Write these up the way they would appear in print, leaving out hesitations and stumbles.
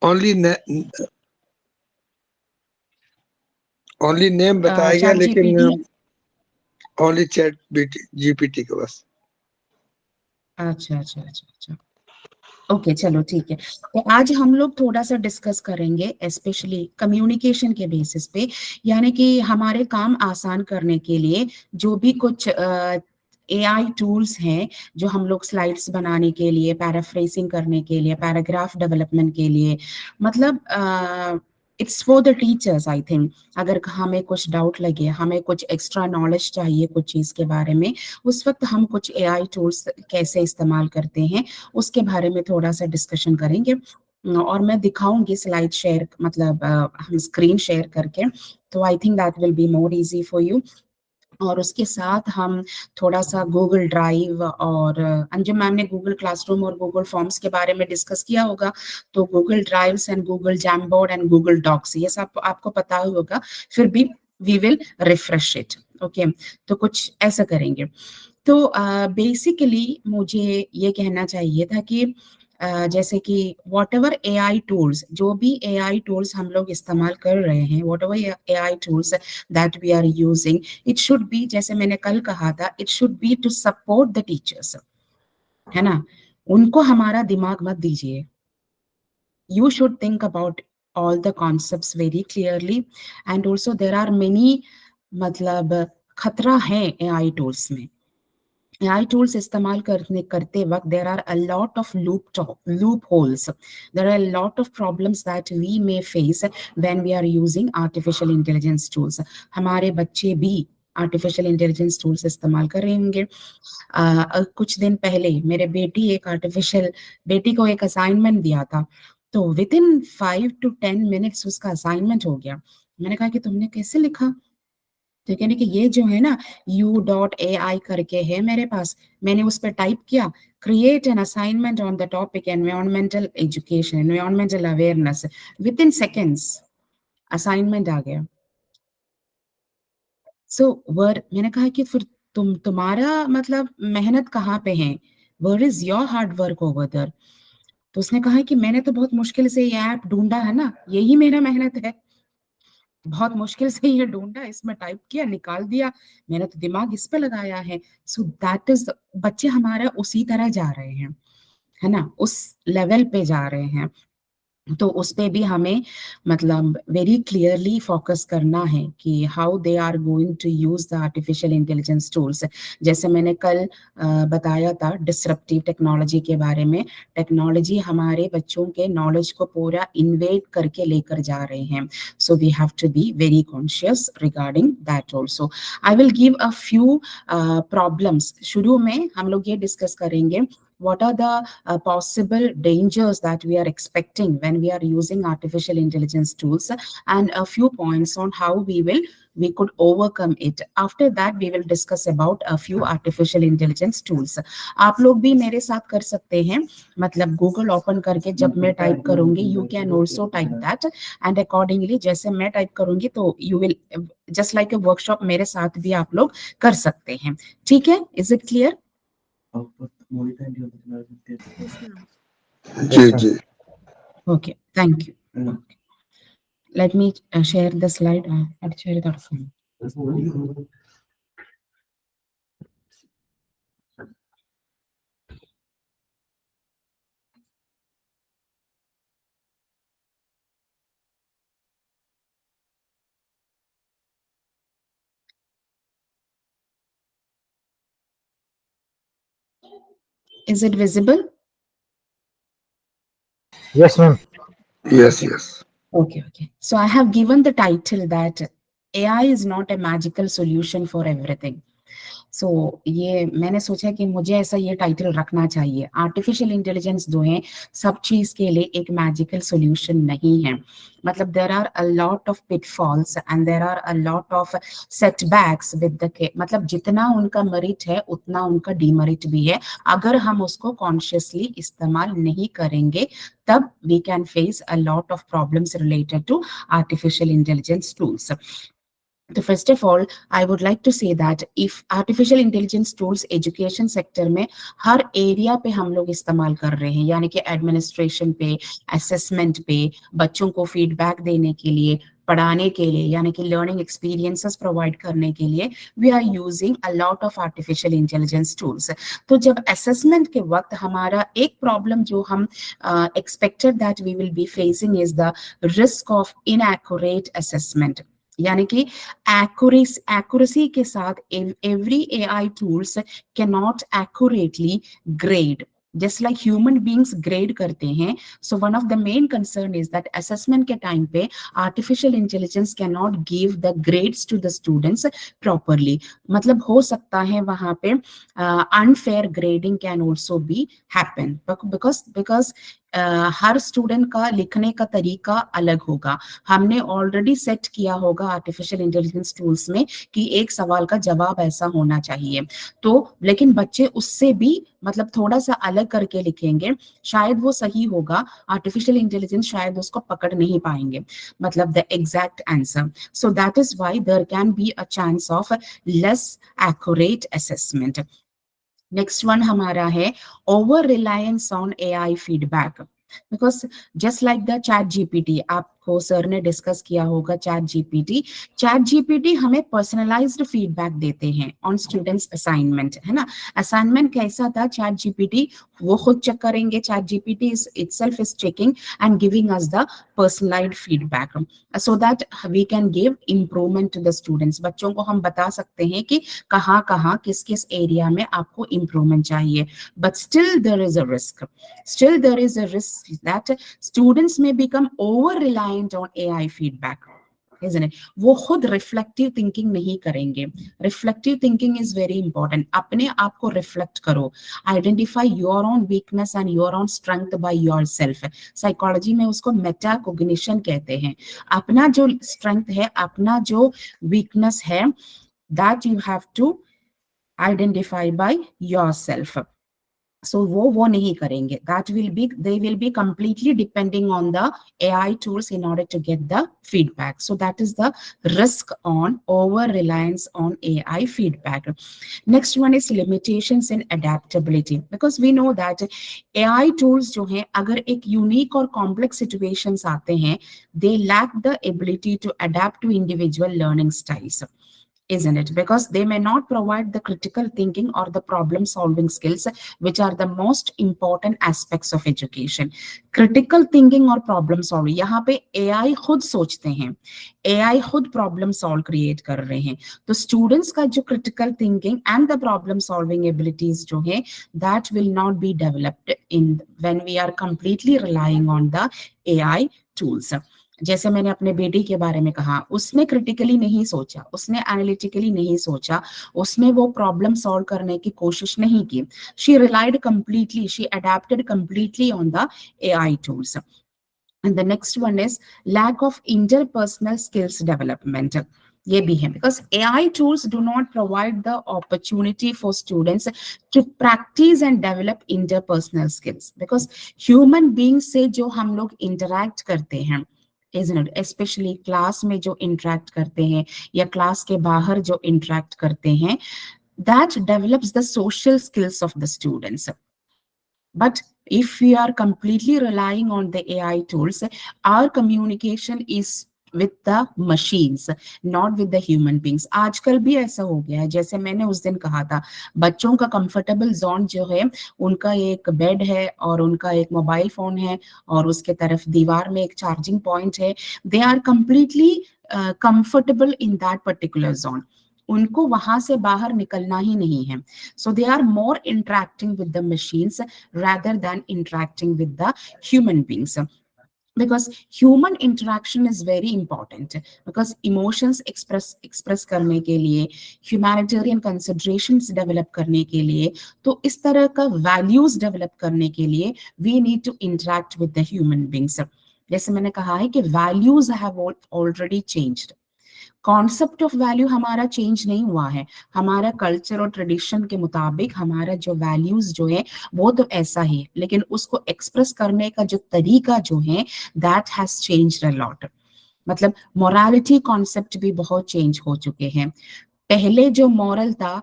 Only name बताया गया, chat लेकिन जीपीटी। ओनली चैट जीपीटी का बस। अच्छा अच्छा अच्छा अच्छा, ओके चलो ठीक है। तो आज हम लोग थोड़ा सा डिस्कस करेंगे स्पेशली कम्युनिकेशन के बेसिस पे, यानी कि हमारे काम आसान करने के लिए जो भी कुछ एआई टूल्स हैं, जो हम लोग स्लाइड्स बनाने के लिए, पैराफ्रेसिंग करने के लिए, पैराग्राफ डेवलपमेंट के लिए, मतलब it's for the teachers I think. अगर हमें कुछ डाउट लगे, हमें कुछ एक्स्ट्रा नॉलेज चाहिए कुछ चीज़ के बारे में, उस वक्त हम कुछ एआई टूल्स कैसे इस्तेमाल करते हैं उसके बारे में थोड़ा सा डिस्कशन करेंगे। और मैं दिखाऊंगी स्लाइड शेयर, मतलब हम स्क्रीन शेयर करके, तो I think that will be more easy for you. और उसके साथ हम थोड़ा सा गूगल ड्राइव और अंजुम मैम ने गूगल क्लासरूम और गूगल फॉर्म्स के बारे में डिस्कस किया होगा, तो Google drives and Google Jamboard and Google Docs ये सब आपको पता ही होगा, फिर भी we will refresh it. Okay, तो कुछ ऐसा करेंगे। तो बेसिकली मुझे ये कहना चाहिए था कि जैसे कि वॉट एवर एआई टूल्स, जो भी एआई टूल्स हम लोग इस्तेमाल कर रहे हैं, what ever AI tools that we are using, it should be, जैसे मैंने कल कहा था, it should be to support the teachers, है ना। उनको हमारा दिमाग मत दीजिए। You should think about all the concepts very clearly, and also there are many, मतलब खतरा है एआई टूल्स में। AI tools इस्तेमाल करते वक्त there are a lot of loopholes. There are a lot of problems that we may face when we are using artificial intelligence tools. हमारे बच्चे भी आर्टिफिशियल इंटेलिजेंस टूल्स इस्तेमाल कर रहे होंगे। कुछ दिन पहले मेरे बेटी को एक असाइनमेंट दिया था, तो विद इन 5 to 10 मिनट्स उसका असाइनमेंट हो गया। मैंने कहा कि तुमने कैसे लिखा? तो कहने कि ये जो है ना U.AI करके है मेरे पास, मैंने उस पर टाइप किया, create an assignment on the topic environmental education, environmental awareness, within seconds assignment आ गया। मैंने कहा कि फिर तुम्हारा मतलब मेहनत कहाँ पे है? Where is your hard work over there? तो उसने कहा कि मैंने तो बहुत मुश्किल से ये ऐप ढूंढा है ना, यही मेरा मेहनत है। बहुत मुश्किल से ये ढूंढा, इसमें टाइप किया, निकाल दिया, मैंने तो दिमाग इस पे लगाया है। सो दैट इज, बच्चे हमारा उसी तरह जा रहे हैं, है ना, उस लेवल पे जा रहे हैं। तो उस पे भी हमें मतलब वेरी क्लियरली फोकस करना है कि how they are going to use the artificial intelligence tools. जैसे मैंने कल बताया था डिसरप्टिव टेक्नोलॉजी के बारे में, टेक्नोलॉजी हमारे बच्चों के नॉलेज को पूरा इन्वेड करके लेकर जा रहे हैं। So we have to be very conscious regarding that also. I will give a few problems. शुरू में हम लोग ये डिस्कस करेंगे what are the possible dangers that we are expecting when we are using artificial intelligence tools, and a few points on how we could overcome it. After that we will discuss about a few artificial intelligence tools. आप लोग भी मेरे साथ कर सकते हैं, मतलब Google open करके जब मैं टाइप करूंगी, you can also type that, and accordingly जैसे मैं टाइप करूंगी तो you will just like a workshop मेरे साथ भी आप लोग कर सकते हैं। ठीक है, is it clear? Ji ji. Okay, thank you. Okay. Let me share the slide. I'll share it also. Is it visible? Yes, ma'am. Yes, yes. Okay, okay. So I have given the title that AI is not a magical solution for everything. सो ये मैंने सोचा कि मुझे ऐसा ये title रखना चाहिए। Artificial intelligence जो है सब चीज के लिए एक मैजिकल सॉल्यूशन नहीं है। मतलब there are a lot of pitfalls and there are a lot of setbacks with the, मतलब जितना उनका मेरिट है उतना उनका डीमेरिट भी है। अगर हम उसको कॉन्शियसली इस्तेमाल नहीं करेंगे तब we can face a lot of problems related to artificial intelligence tools. तो first of all I would like to say that if artificial intelligence tools education sector में हर एरिया पे हम लोग इस्तेमाल कर रहे हैं, यानी कि एडमिनिस्ट्रेशन पे, असेसमेंट पे, बच्चों को फीडबैक देने के लिए, पढ़ाने के लिए, यानी कि लर्निंग एक्सपीरियंसेस प्रोवाइड करने के लिए we are using a lot of artificial intelligence tools. तो जब असेसमेंट के वक्त हमारा एक प्रॉब्लम जो हम expected that we will be facing is the risk of inaccurate assessment, यानी कि एक्यूरेसी के साथ every AI tools can not accurately grade just like human beings grade करते हैं। So one of the main concern is that assessment के time पे artificial intelligence can not give the grades to the students properly. मतलब हो सकता है वहां पे unfair grading can also be happen because her student का लिखने का तरीका अलग होगा। हमने ऑलरेडी सेट किया होगा आर्टिफिशियल इंटेलिजेंस टूल्स में कि एक सवाल का जवाब ऐसा होना चाहिए, तो लेकिन बच्चे उससे भी मतलब थोड़ा सा अलग करके लिखेंगे, शायद वो सही होगा, आर्टिफिशियल इंटेलिजेंस शायद उसको पकड़ नहीं पाएंगे, मतलब the exact answer. So that is why there can be a chance of less accurate assessment. Next one हमारा है over reliance on AI feedback, because just like the chat GPT, आपको sir ने डिस्कस किया होगा chat GPT हमें personalised feedback देते हैं on students assignment, है ना। असाइनमेंट कैसा था, चैट जीपीटी वो खुद चेक करेंगे, chat GPT itself is checking and giving us the personalized feedback so that we can give improvement to the students। बच्चों को हम बता सकते हैं कि कहाँ कहाँ किस किस एरिया में आपको इम्प्रूवमेंट चाहिए, but still there is a risk that students may become over reliant on AI feedback, isn't it? वो खुद रिफ्लेक्टिव थिंकिंग नहीं करेंगे। Reflective thinking is very important. अपने आप को रिफ्लेक्ट करो, identify your own weakness and your own strength by yourself. Psychology में उसको मेटा कोग्निशन कहते हैं। अपना जो स्ट्रेंथ है, अपना जो वीकनेस है, that you have to identify by yourself. So वो नहीं करेंगे, they will be completely depending on the AI tools in order to get the feedback. So that is the risk on over reliance on AI feedback. Next one is limitations in adaptability, because we know that AI tools जो हैं अगर एक unique और complex situations आते हैं, they lack the ability to adapt to individual learning styles, isn't it? Because they may not provide the critical thinking or the problem solving skills, which are the most important aspects of education. Critical thinking और problem solving, यहाँ पे AI खुद सोचते हैं, AI खुद problem solve create कर रहे हैं, तो students का जो critical thinking and the problem solving abilities जो है, that will not be developed in when we are completely relying on the AI tools. जैसे मैंने अपने बेटी के बारे में कहा, उसने क्रिटिकली नहीं सोचा, उसने एनालिटिकली नहीं सोचा, उसने वो प्रॉब्लम सॉल्व करने की कोशिश नहीं की। She relied completely, she adapted completely on the AI tools. And the next one is lack of interpersonal skills development. ये भी है, because AI tools do not provide the opportunity for students to practice and develop interpersonal skills, because human beings से जो हम लोग interact करते हैं, isn't it? Especially class में जो interact करते हैं या क्लास के बाहर जो interact करते हैं, that develops the social skills of the students. But if we are completely relying on the AI tools, our communication is with the machines, not with the human beings. आजकल भी ऐसा हो गया है, जैसे मैंने उस दिन कहा था, बच्चों का कंफर्टेबल जोन जो है, उनका एक बेड है और उनका एक मोबाइल फोन है और उसके तरफ दीवार में एक चार्जिंग पॉइंट है। They are completely comfortable in that particular zone, उनको वहां से बाहर निकलना ही नहीं है। So they are more interacting with the machines rather than interacting with the human beings, because human interaction is very important, because emotions express करने के लिए, humanitarian considerations develop करने के लिए, तो इस तरह का values develop करने के लिए we need to interact with the human beings। जैसे मैंने कहा है कि values have already changed, concept of value हमारा चेंज नहीं हुआ है, हमारा कल्चर और ट्रेडिशन के मुताबिक हमारा जो वैल्यूज जो है वो तो ऐसा ही, लेकिन उसको एक्सप्रेस करने का जो तरीका जो है that has changed a lot. मतलब मोरालिटी कॉन्सेप्ट भी बहुत चेंज हो चुके हैं। पहले जो मॉरल था,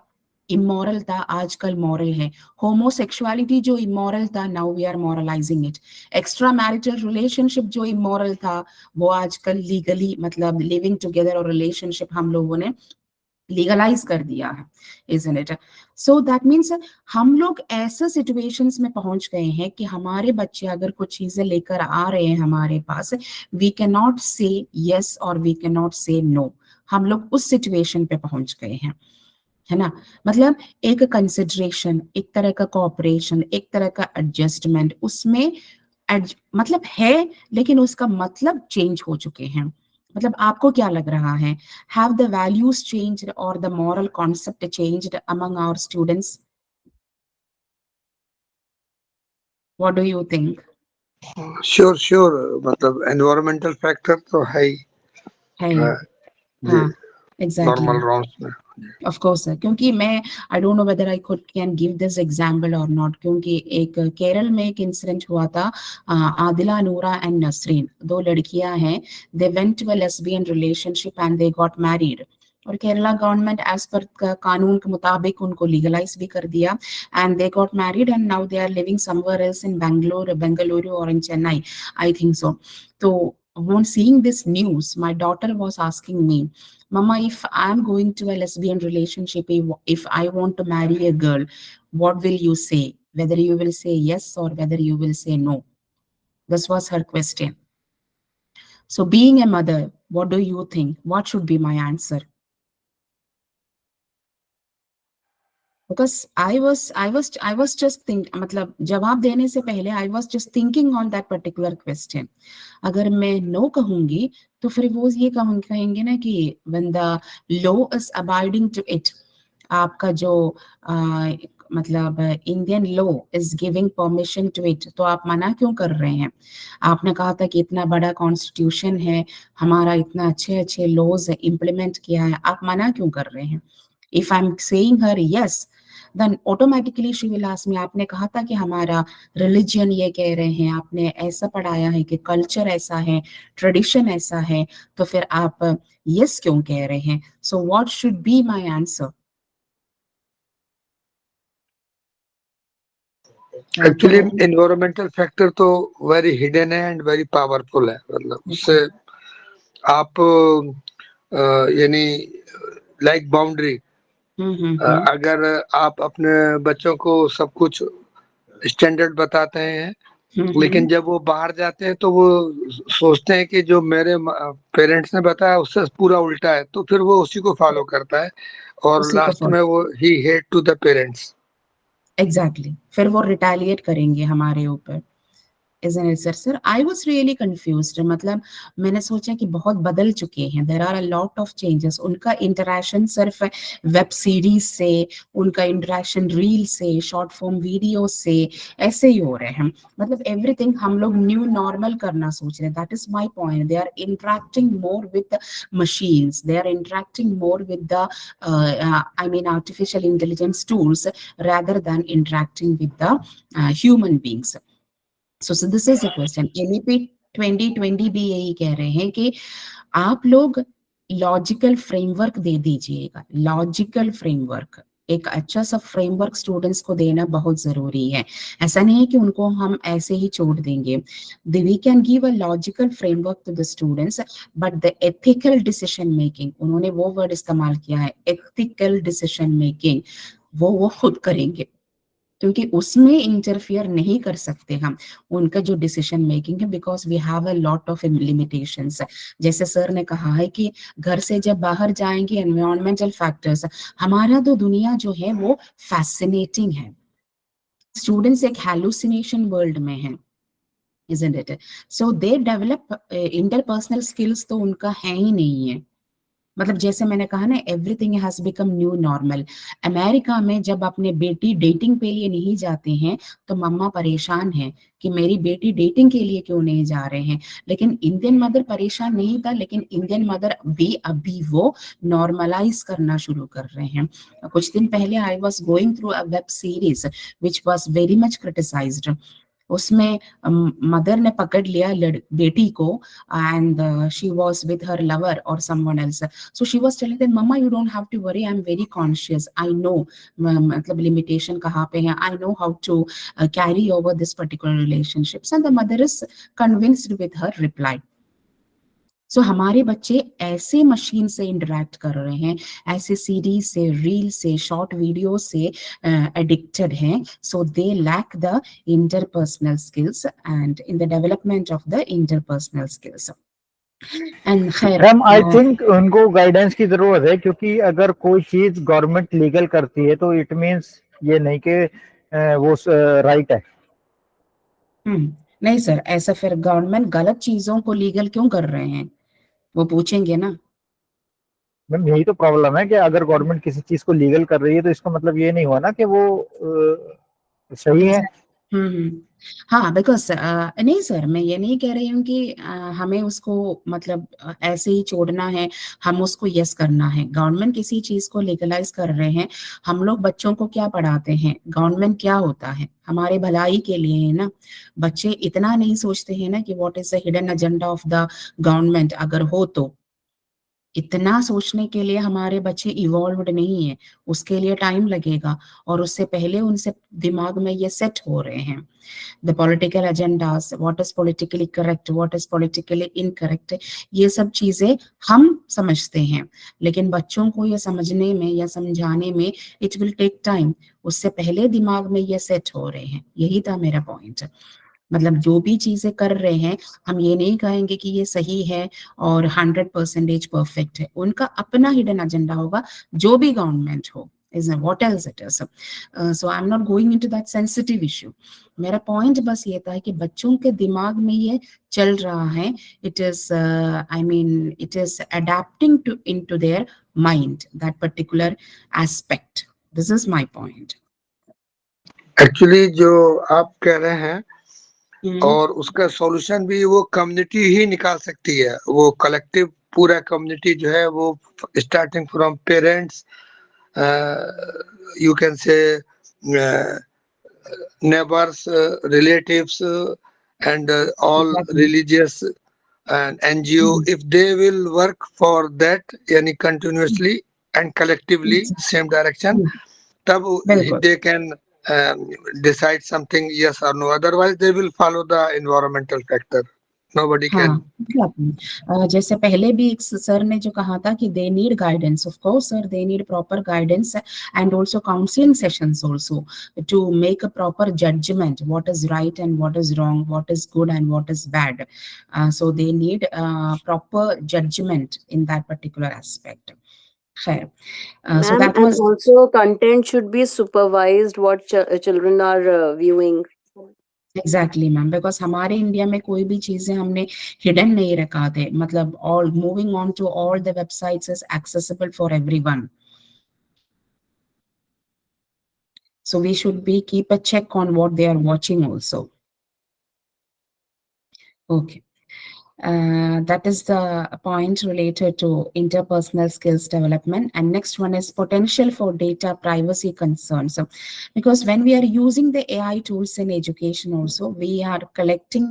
इमोरल था, आजकल मॉरल है। होमोसेक्सुअलिटी जो इमोरल था, now we are moralising it. Extra marital relationship जो इमोरल था, वो आजकल लीगली, मतलब लिविंग टुगेदर और रिलेशनशिप हम लोगों ने लीगलाइज कर दिया है, isn't it? So that means हम लोग ऐसे सिचुएशंस में पहुंच गए हैं कि हमारे बच्चे अगर कुछ चीजें लेकर आ रहे हैं हमारे पास, वी कैन नॉट से यस और वी कैन नॉट से नो। हम लोग उस सिचुएशन पे पहुंच गए हैं, है ना? मतलब एक कंसिडरेशन, एक तरह का कोऑपरेशन, एक तरह का एडजस्टमेंट उसमें मतलब है, लेकिन उसका मतलब चेंज हो चुके हैं। मतलब आपको क्या लग रहा है? हैव द वैल्यूज चेंज्ड और the moral concept changed among our students? What do you think? Sure sure, मतलब एनवायरमेंटल फैक्टर तो है ही। है ही। जी, हाँ, एग्जैक्टली। नॉर्मल राउंड्स में। ऑफ कोर्स सर, क्योंकि मैं I don't know whether I could can give this example और नॉट, क्योंकि एक केरल में एक इंसिडेंट हुआ था। आदिला नूरा एंड नसरीन, दो लड़कियां हैं। They went to a lesbian relationship and they got married. और केरला गवर्नमेंट एज पर कानून के मुताबिक उनको लीगलाइज भी कर दिया, and they got married and now they are living somewhere else in Bengaluru और in Chennai, I think so. तो on seeing this news, my daughter was asking me, Mama, if I'm going to a lesbian relationship, if I want to marry a girl, what will you say? Whether you will say yes or whether you will say no. This was her question. So, being a mother, what do you think? What should be my answer? Because I was just think, मतलब जवाब देने से पहले I was just thinking on that particular question. अगर मैं no कहूंगी तो फिर वो ये कहेंगे ना कि when the law is abiding to it, आपका जो मतलब Indian law is giving permission to it, तो आप मना क्यों कर रहे हैं? आपने कहा था कि इतना बड़ा कॉन्स्टिट्यूशन है हमारा, इतना अच्छे अच्छे लॉज इम्प्लीमेंट किया है, आप मना क्यों कर रहे हैं? If I am saying her yes, then automatically she will ask me, आपने कहा था कि हमारा रिलीजन ये कह रहे हैं, आपने ऐसा पढ़ाया है कि कल्चर ऐसा है, ट्रेडिशन ऐसा है, तो फिर आप यस क्यों कह रहे हैं? So what should be my answer? Actually environmental factor तो वेरी हिडन है एंड वेरी पावरफुल है। मतलब उससे आप यानी लाइक बाउंड्री, अगर आप अपने बच्चों को सब कुछ स्टैंडर्ड बताते हैं, लेकिन जब वो बाहर जाते हैं तो वो सोचते हैं कि जो मेरे पेरेंट्स ने बताया उससे पूरा उल्टा है, तो फिर वो उसी को फॉलो करता है और लास्ट में वो ही hate to the parents. Exactly, फिर वो रिटेलिएट करेंगे हमारे ऊपर। Isn't it, sir? I was really confused. मतलब मैंने सोचा कि बहुत बदल चुके हैं, there are a lot of changes. उनका इंटरेक्शन सिर्फ वेब सीरीज से, उनका इंटरेक्शन रील से, शॉर्ट फॉर्म वीडियो से ऐसे ही हो रहे हैं। मतलब एवरीथिंग हम लोग न्यू नॉर्मल करना सोच रहे हैं। That is my point. They are interacting more with machines, they are interacting more with the I mean artificial intelligence tools rather than interacting with the human beings. So this is a question. NEP 2020 भी यही कह रहे हैं कि आप लोग logical framework दे दीजिएगा। Logical framework, एक अच्छा सा फ्रेमवर्क स्टूडेंट्स को देना बहुत जरूरी है। ऐसा नहीं है कि उनको हम ऐसे ही छोड़ देंगे। We can give a logical framework to the students, but the ethical decision making, उन्होंने वो वर्ड इस्तेमाल किया है, एथिकल डिसीजन मेकिंग, वो खुद करेंगे, क्योंकि उसमें इंटरफियर नहीं कर सकते हम उनका जो डिसीजन मेकिंग है, because we have a lot of limitations. जैसे सर ने कहा है कि घर से जब बाहर जाएंगे, एनवायरमेंटल फैक्टर्स, हमारा तो दुनिया जो है वो फैसिनेटिंग है, स्टूडेंट्स एक हैलुसिनेशन वर्ल्ड में है, isn't it? So they develop interpersonal skills तो उनका है ही नहीं है। मतलब जैसे मैंने कहा ना, everything has become new normal. America में जब अपने बेटी डेटिंग के लिए नहीं जाते हैं तो मम्मा परेशान है कि मेरी बेटी डेटिंग के लिए क्यों नहीं जा रहे हैं। लेकिन इंडियन मदर परेशान नहीं था, लेकिन इंडियन मदर भी अभी वो नॉर्मलाइज करना शुरू कर रहे हैं। कुछ दिन पहले I was going through a web series which was very much criticised. उसमें मदर ने पकड़ लिया बेटी को and she was with her lover or someone else. So she was telling them, mama you don't have to worry, I'm very conscious, I know मतलब limitation कहाँ पे है, I know how to carry over this particular relationships, and the mother is convinced with her reply. सो हमारे बच्चे ऐसे machine से interact कर रहे हैं, ऐसे सीरीज से, रील से, शॉर्ट वीडियो से एडिक्टेड हैं, so they lack the interpersonal skills and in the development of the interpersonal skills. And खैर मैम आई थिंक उनको गाइडेंस की जरूरत है, क्योंकि अगर कोई चीज गवर्नमेंट लीगल करती है तो इट मींस ये नहीं कि वो राइट है। नहीं सर, ऐसा फिर गवर्नमेंट गलत चीजों को लीगल क्यों कर रहे हैं, वो पूछेंगे ना। मैम यही तो प्रॉब्लम है कि अगर गवर्नमेंट किसी चीज को लीगल कर रही है तो इसका मतलब ये नहीं हुआ ना कि वो सही है। हाँ, बिकॉज नहीं सर, मैं ये नहीं कह रही हूँ कि हमें उसको मतलब ऐसे ही छोड़ना है, हम उसको यस करना है। गवर्नमेंट किसी चीज को लीगलाइज कर रहे हैं, हम लोग बच्चों को क्या पढ़ाते हैं, गवर्नमेंट क्या होता है, हमारे भलाई के लिए है ना। बच्चे इतना नहीं सोचते हैं ना कि what is the hidden agenda of the government, अगर हो तो इतना सोचने के लिए हमारे बच्चे इवॉल्व्ड नहीं है, उसके लिए टाइम लगेगा, और उससे पहले उनसे दिमाग में ये सेट हो रहे हैं। The political agendas, what is politically correct, what is politically incorrect, ये सब चीजें हम समझते हैं, लेकिन बच्चों को ये समझने में या समझाने में इट विल टेक टाइम। उससे पहले दिमाग में ये सेट हो रहे हैं, यही था मेरा पॉइंट। मतलब जो भी चीजें कर रहे हैं, हम ये नहीं कहेंगे कि ये सही है और 100% परफेक्ट है, उनका अपना हिडन एजेंडा होगा, जो भी गवर्नमेंट हो, is what else it is. So I'm not going into that sensitive issue. मेरा पॉइंट बस ये था कि बच्चों के दिमाग में ये चल रहा है, it is I mean it is adapting to into their mind that particular aspect. This is my point. Actually जो आप कह रहे हैं और उसका सॉल्यूशन भी वो कम्युनिटी ही निकाल सकती है, वो कलेक्टिव पूरा कम्युनिटी जो है वो starting from parents, you can say neighbors, relatives, and all religious and NGO, if they will work for that yani continuously and collectively same direction, tab they can decide something yes or no, otherwise they will follow the environmental factor, nobody can. जैसे पहले भी एक sir ने जो कहा था कि they need guidance, of course sir, they need proper guidance and also counseling sessions also to make a proper judgment what is right and what is wrong, what is good and what is bad. So they need proper judgment in that particular aspect. So that was also content should be supervised what children are viewing. Exactly ma'am, because हमारे India में कोई भी चीजें हमने hidden नहीं रखा थे, मतलब all moving on to all the websites is accessible for everyone, so we should be keep a check on what they are watching also. Okay. That is the point related to interpersonal skills development. And next one is potential for data privacy concerns. Because when we are using the AI tools in education also, we are collecting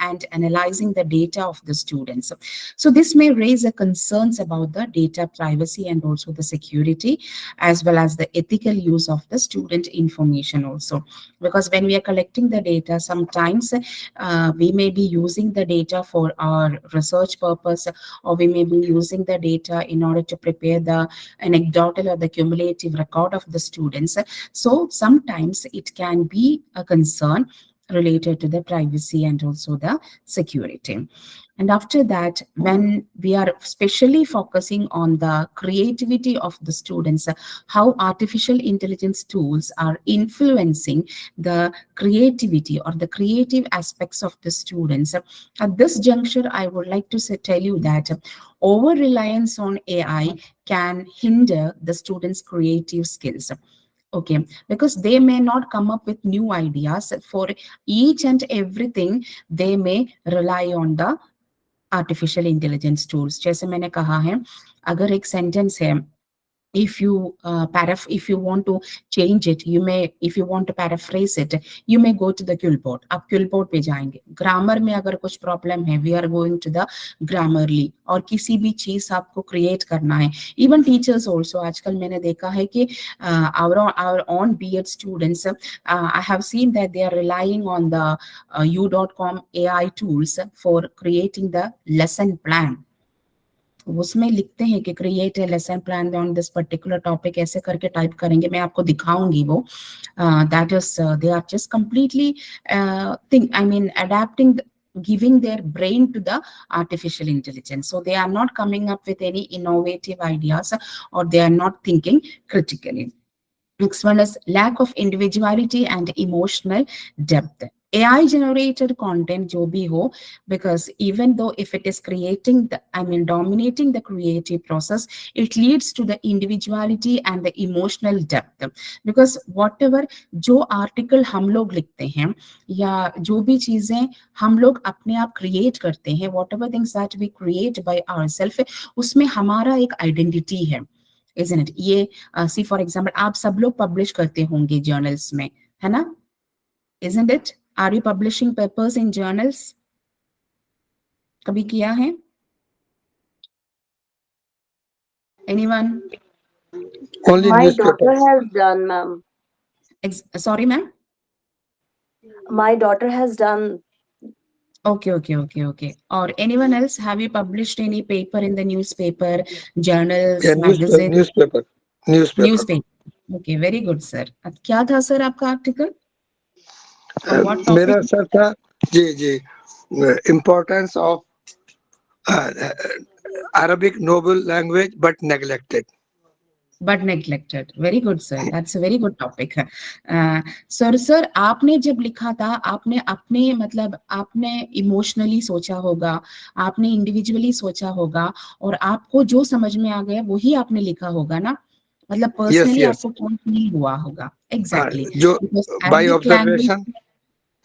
and analyzing the data of the students. So this may raise concerns about the data privacy and also the security, as well as the ethical use of the student information also. Because when we are collecting the data, sometimes we may be using the data for our research purpose, or we may be using the data in order to prepare the anecdotal or the cumulative record of the students. So sometimes it can be a concern related to the privacy and also the security. And after that, when we are especially focusing on the creativity of the students, how artificial intelligence tools are influencing the creativity or the creative aspects of the students. At this juncture, I would like to tell you that over-reliance on AI can hinder the students' creative skills. Okay, because they may not come up with new ideas. For each and everything, they may rely on the artificial intelligence tools. जैसे मैंने कहा है, अगर एक sentence है if you if you want to change it, you may, if you want to paraphrase it, you may go to the Quillbot. आप Quillbot पे जाएंगे, ग्रामर में अगर कुछ प्रॉब्लम है, we are going to the Grammarly. और किसी भी चीज आपको क्रिएट करना है, इवन टीचर्स ऑल्सो, आजकल मैंने देखा है कि our own B.Ed students, I have seen that they are relying on the u.com AI tools for creating the lesson plan. उसमें लिखते हैं कि create a lesson plan on this particular topic, ऐसे करके टाइप करेंगे, मैं आपको दिखाऊंगी वो. That is they are just completely think, I mean adapting, giving their brain to the artificial intelligence. So they are not coming up with any innovative ideas, or they are not thinking critically. Next one is lack of individuality and emotional depth. AI generated content जो भी हो, because even though if it is creating the, I mean dominating the creative process, it leads to the individuality and the emotional depth. Because whatever जो article हम लोग लिखते हैं या जो भी चीजें हम लोग अपने आप create करते हैं, whatever things that we create by ourselves, उसमें हमारा एक identity है, isn't it? ये see for example, आप सब लोग publish करते होंगे journals में, है ना? Isn't it? Are you publishing papers in journals? कभी किया है? Anyone? Only My daughter newspapers. has done, ma'am. Sorry, ma'am. My daughter has done. Okay. Or anyone else? Have you published any paper in the newspaper, journals, Yeah, magazine? newspaper. Newspaper. Okay, very good, sir. अब क्या था sir आपका article? मेरा sir था जी importance of Arabic noble language but neglected. But neglected. Very good, sir. That's a very good topic. Sir आपने जब लिखा था, आपने अपने मतलब आपने इमोशनली सोचा होगा, आपने इंडिविजुअली सोचा होगा, और आपको जो समझ में आ गया वही आपने लिखा होगा ना, मतलब पर्सनली आपको कौन फील हुआ होगा. एग्जैक्टली. जो by observation,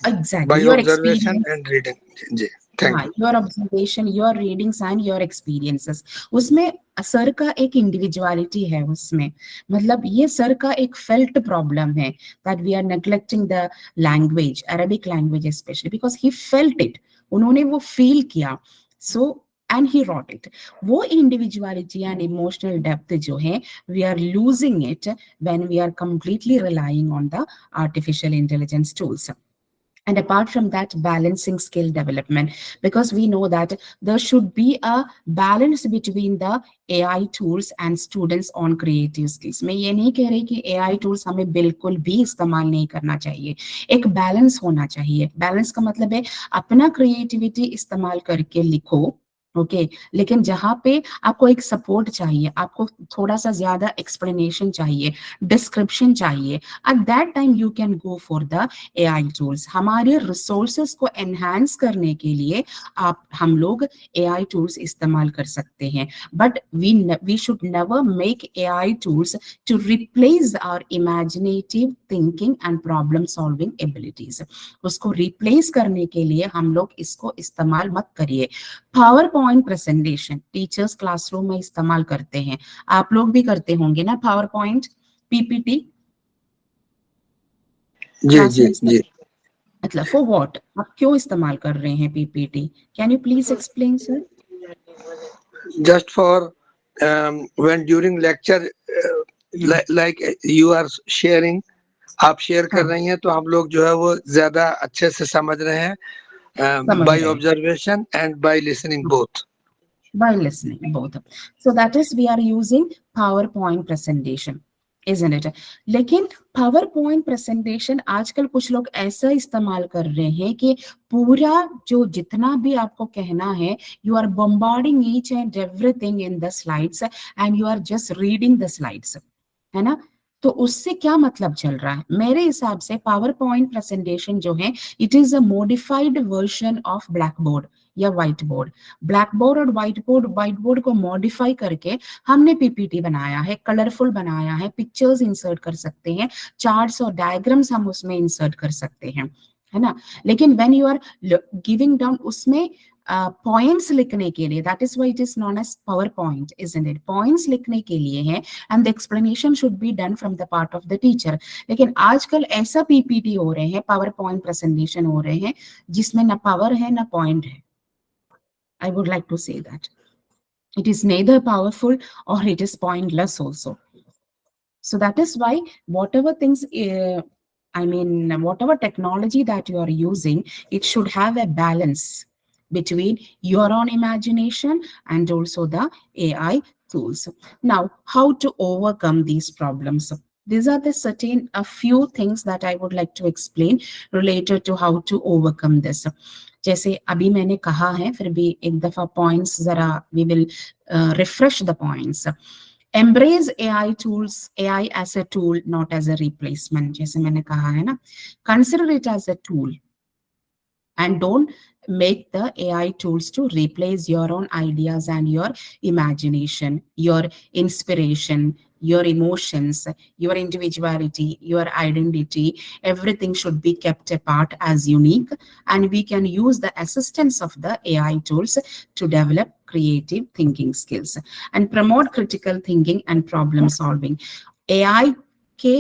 exactly, by your observation experience and reading. जी, thank you. Your observation, your readings and your experiences. उसमें सर का एक इंडिविजुअलिटी है उसमें, मतलब ये सर का एक फेल्ट प्रॉब्लम है that we are neglecting the language, Arabic language specially, because he felt it, उन्होंने वो फील किया. So and he wrote it. वो इंडिविजुअलिटी एंड इमोशनल डेप्थ जो है, we are losing it when we are completely relying on the artificial intelligence tools. And apart from that, balancing skill development, because we know that there should be a balance between the AI tools and students on creative skills. मैं ये नहीं कह रही कि AI tools हमें बिल्कुल भी इस्तेमाल नहीं करना चाहिए, एक बैलेंस होना चाहिए. बैलेंस का मतलब है अपना क्रिएटिविटी इस्तेमाल करके लिखो, ओके, लेकिन जहां पे आपको एक सपोर्ट चाहिए, आपको थोड़ा सा ज्यादा एक्सप्लेनेशन चाहिए, डिस्क्रिप्शन चाहिए, at that time you can go for the AI tools. हमारे रिसोर्सेस को एनहांस करने के लिए हम लोग AI टूल्स इस्तेमाल कर सकते हैं, but we should never make AI tools to replace our imaginative thinking and problem solving abilities. उसको रिप्लेस करने के लिए हम लोग इसको इस्तेमाल मत करिए. PowerPoint presentation teachers classroom में इस्तेमाल करते हैं, आप लोग भी करते होंगे ना पावर पॉइंट, पीपीटी. जी. मतलब फॉर व्हाट, आप क्यों इस्तेमाल कर रहे हैं PPT? Can you please explain sir? Just for when during lecture like you are sharing, आप शेयर कर रही हैं, तो हम लोग जो है वो ज्यादा अच्छे से समझ रहे हैं. By observation and by listening both. By listening both. So that is we are using PowerPoint presentation, isn't it? लेकिन PowerPoint presentation आजकल कुछ लोग ऐसा इस्तेमाल कर रहे हैं कि पूरा जो जितना भी आपको कहना है, you are bombarding each and everything in the slides and you are just reading the slides, है ना? तो उससे क्या मतलब चल रहा है? मेरे हिसाब से पावर पॉइंट प्रेजेंटेशन जो है, it is a modified version of black board या व्हाइट बोर्ड. ब्लैक बोर्ड और व्हाइट बोर्ड को मॉडिफाई करके हमने पीपीटी बनाया है, कलरफुल बनाया है, पिक्चर्स इंसर्ट कर सकते हैं, चार्ट्स और डायग्राम्स हम उसमें इंसर्ट कर सकते हैं, है ना? लेकिन when you are giving down, उसमें पॉइंट्स लिखने के लिए, that is why it is known as PowerPoint, isn't it? Points लिखने के लिए है and the explanation should be done from the part of the teacher. लेकिन आजकल ऐसा पीपीटी हो रहे हैं, पावर पॉइंट प्रेजेंटेशन हो रहे हैं जिसमें ना पावर है ना पॉइंट है। I would like to say that it is neither powerful or it is pointless also. So that is why whatever things whatever technology that you are using, it should have a balance between your own imagination and also the AI tools. Now, how to overcome these problems? These are the a few things that I would like to explain related to how to overcome this. जैसे अभी मैंने कहा है, फिर भी एक दफा points जरा we will refresh the points. Embrace AI tools, AI as a tool, not as a replacement. जैसे मैंने कहा है ना, consider it as a tool and don't make the AI tools to replace your own ideas and your imagination, your inspiration, your emotions, your individuality, your identity. Everything should be kept apart as unique, and we can use the assistance of the AI tools to develop creative thinking skills and promote critical thinking and problem solving. AI के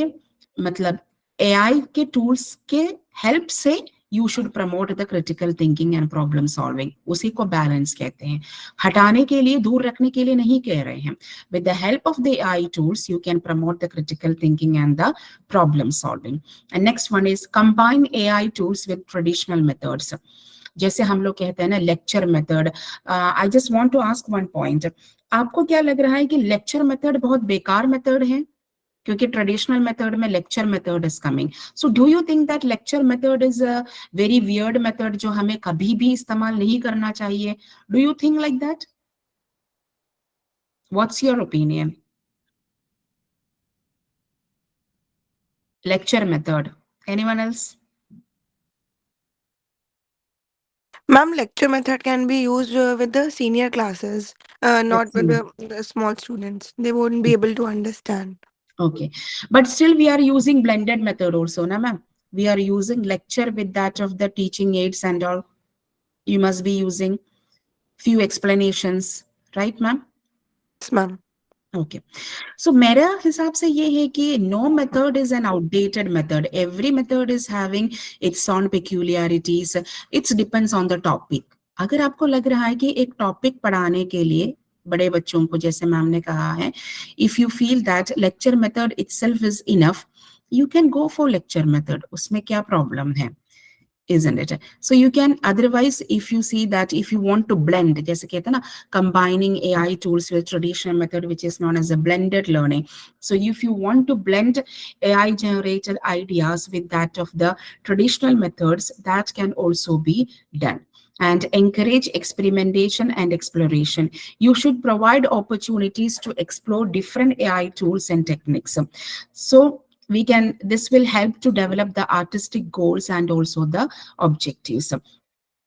मतलब AI के tools के help से you should promote the critical thinking and problem solving. उसी को balance कहते हैं। हटाने के लिए, दूर रखने के लिए नहीं कह रहे हैं। With the help of the AI tools, you can promote the critical thinking and the problem solving. And next one is combine AI tools with traditional methods. जैसे हम लोग कहते हैं ना lecture method. I just want to ask one point, आपको क्या लग रहा है कि लेक्चर मेथड बहुत बेकार मेथड है? क्योंकि ट्रेडिशनल मेथड में lecture method is coming. So do you think that lecture method is a very weird method जो हमें कभी भी इस्तेमाल नहीं करना चाहिए? Do you think like that? What's your opinion? Lecture method, anyone else? Ma'am, lecture method can be used with the senior classes, not with the small students. They won't be able to understand. Okay, but still we are using blended method also, na ma'am? We are using lecture with that of the teaching aids and all. You must be using few explanations, right ma'am? Yes, ma'am. Okay, so मेरा हिसाब से ये है कि no method is an outdated method. Every method is having its own peculiarities. It depends on the topic. अगर आपको लग रहा है कि एक टॉपिक पढ़ाने के लिए बड़े बच्चों को, जैसे मैम ने कहा है, if you feel that lecture method itself is enough, you can go for lecture method. उसमें क्या प्रॉब्लम है? Isn't it? So you can, otherwise if you see that if you want to blend, जैसे कहते हैं ना, combining AI tools with traditional method, which is known as a blended learning. So if you want to blend AI generated ideas with that of the traditional methods, that can also be done. And encourage experimentation and exploration. You should provide opportunities to explore different AI tools and techniques. So this will help to develop the artistic goals and also the objectives.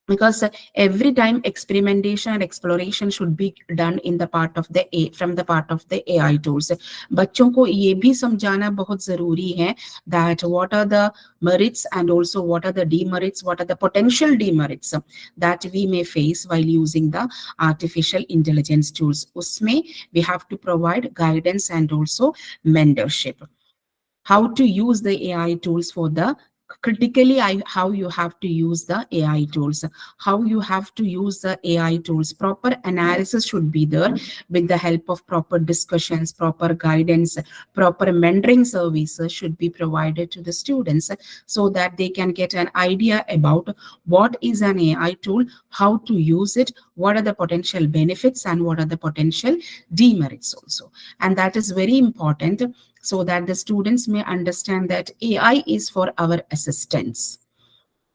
Because every time experimentation and exploration should be done in the part of from the part of the AI tools. बच्चों को ये भी समझाना बहुत जरूरी है that what are the merits and also what are the demerits, what are the potential demerits that we may face while using the artificial intelligence tools. उसमें we have to provide guidance and also mentorship. How to use the AI tools for the critically, how you have to use the AI tools, how you have to use the AI tools. Proper analysis should be there with the help of proper discussions, proper guidance, proper mentoring services should be provided to the students so that they can get an idea about what is an AI tool, how to use it, what are the potential benefits and what are the potential demerits also. And that is very important, so that the students may understand that AI is for our assistance.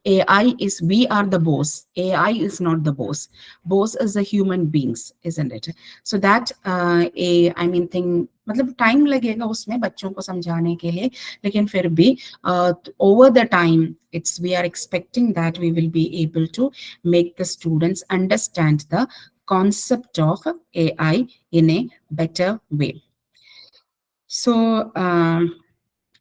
AI is, we are the boss. AI is not the boss. Boss is the human beings, isn't it? So that thing, मतलब time लगेगा उसमें बच्चों को समझाने के लिए, लेकिन फिर भी over the time, we are expecting that we will be able to make the students understand the concept of AI in a better way. So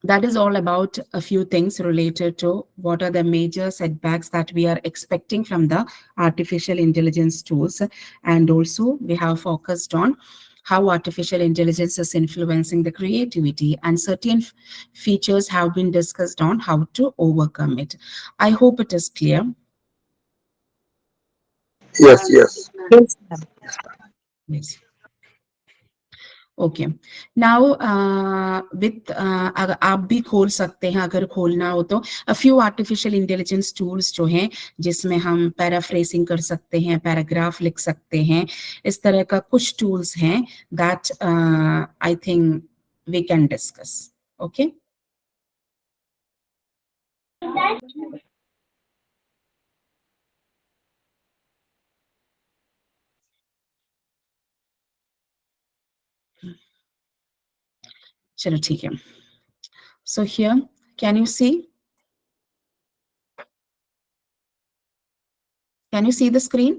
that is all about a few things related to what are the major setbacks that we are expecting from the artificial intelligence tools. And also we have focused on how artificial intelligence is influencing the creativity, and certain features have been discussed on how to overcome it. I hope it is clear. Yes, yes. Yes, ma'am. Yes. Okay now with अगर आप भी खोल सकते हैं, अगर खोलना हो तो a few artificial intelligence tools जो हैं जिसमें हम पैराफ्रेजिंग कर सकते हैं, पैराग्राफ लिख सकते हैं, इस तरह का कुछ टूल्स हैं that I think we can discuss. Okay चलो ठीक है. So here, can you see? Can you see the screen?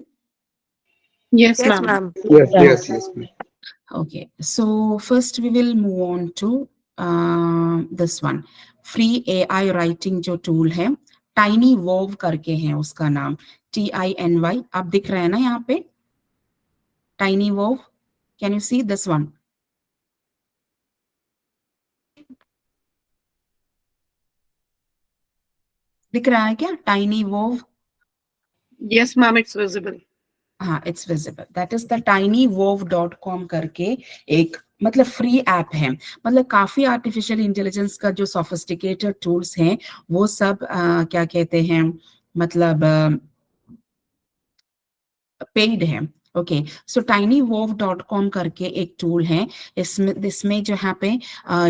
Yes, Yes, ma'am. ma'am. Yes, yes, yes. Okay, so first we will move on to this one. Free AI writing जो tool है, Tiny Wove करके है उसका नाम, TINY. आप दिख रहे हैं ना यहाँ पे? Tiny Wove. Can you see this one? दिख रहा है क्या? Tiny Wove. Yes, ma'am, it's visible. हाँ, it's visible. That is the tinywove.com करके एक मतलब फ्री ऐप है. मतलब काफी आर्टिफिशियल इंटेलिजेंस का जो सोफिस्टिकेटेड टूल्स हैं वो सब क्या कहते हैं, मतलब पेड है. ओके, सो tinywove.com करके एक टूल है. इसमें जो यहाँ पे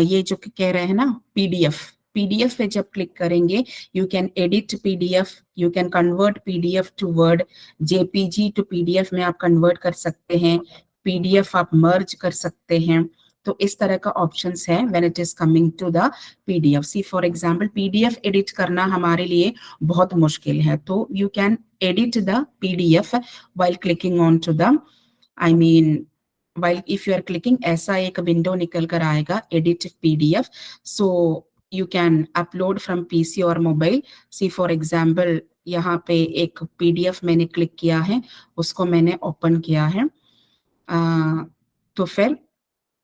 ये जो कह रहे हैं ना पीडीएफ पे जब क्लिक करेंगे you can edit PDF, you can convert PDF to Word, JPG to PDF में आप कन्वर्ट कर सकते हैं, पीडीएफ आप मर्ज कर सकते हैं. तो इस तरह का ऑप्शंस है when it is coming to the PDF. See for example PDF edit करना हमारे लिए बहुत मुश्किल है, तो you can edit the PDF while clicking on to the, I mean, while if you are clicking ऐसा एक विंडो निकल कर आएगा edit PDF. So you can upload from PC or mobile. See for example यहाँ पे एक PDF मैंने click किया है, उसको मैंने ओपन किया है, तो फिर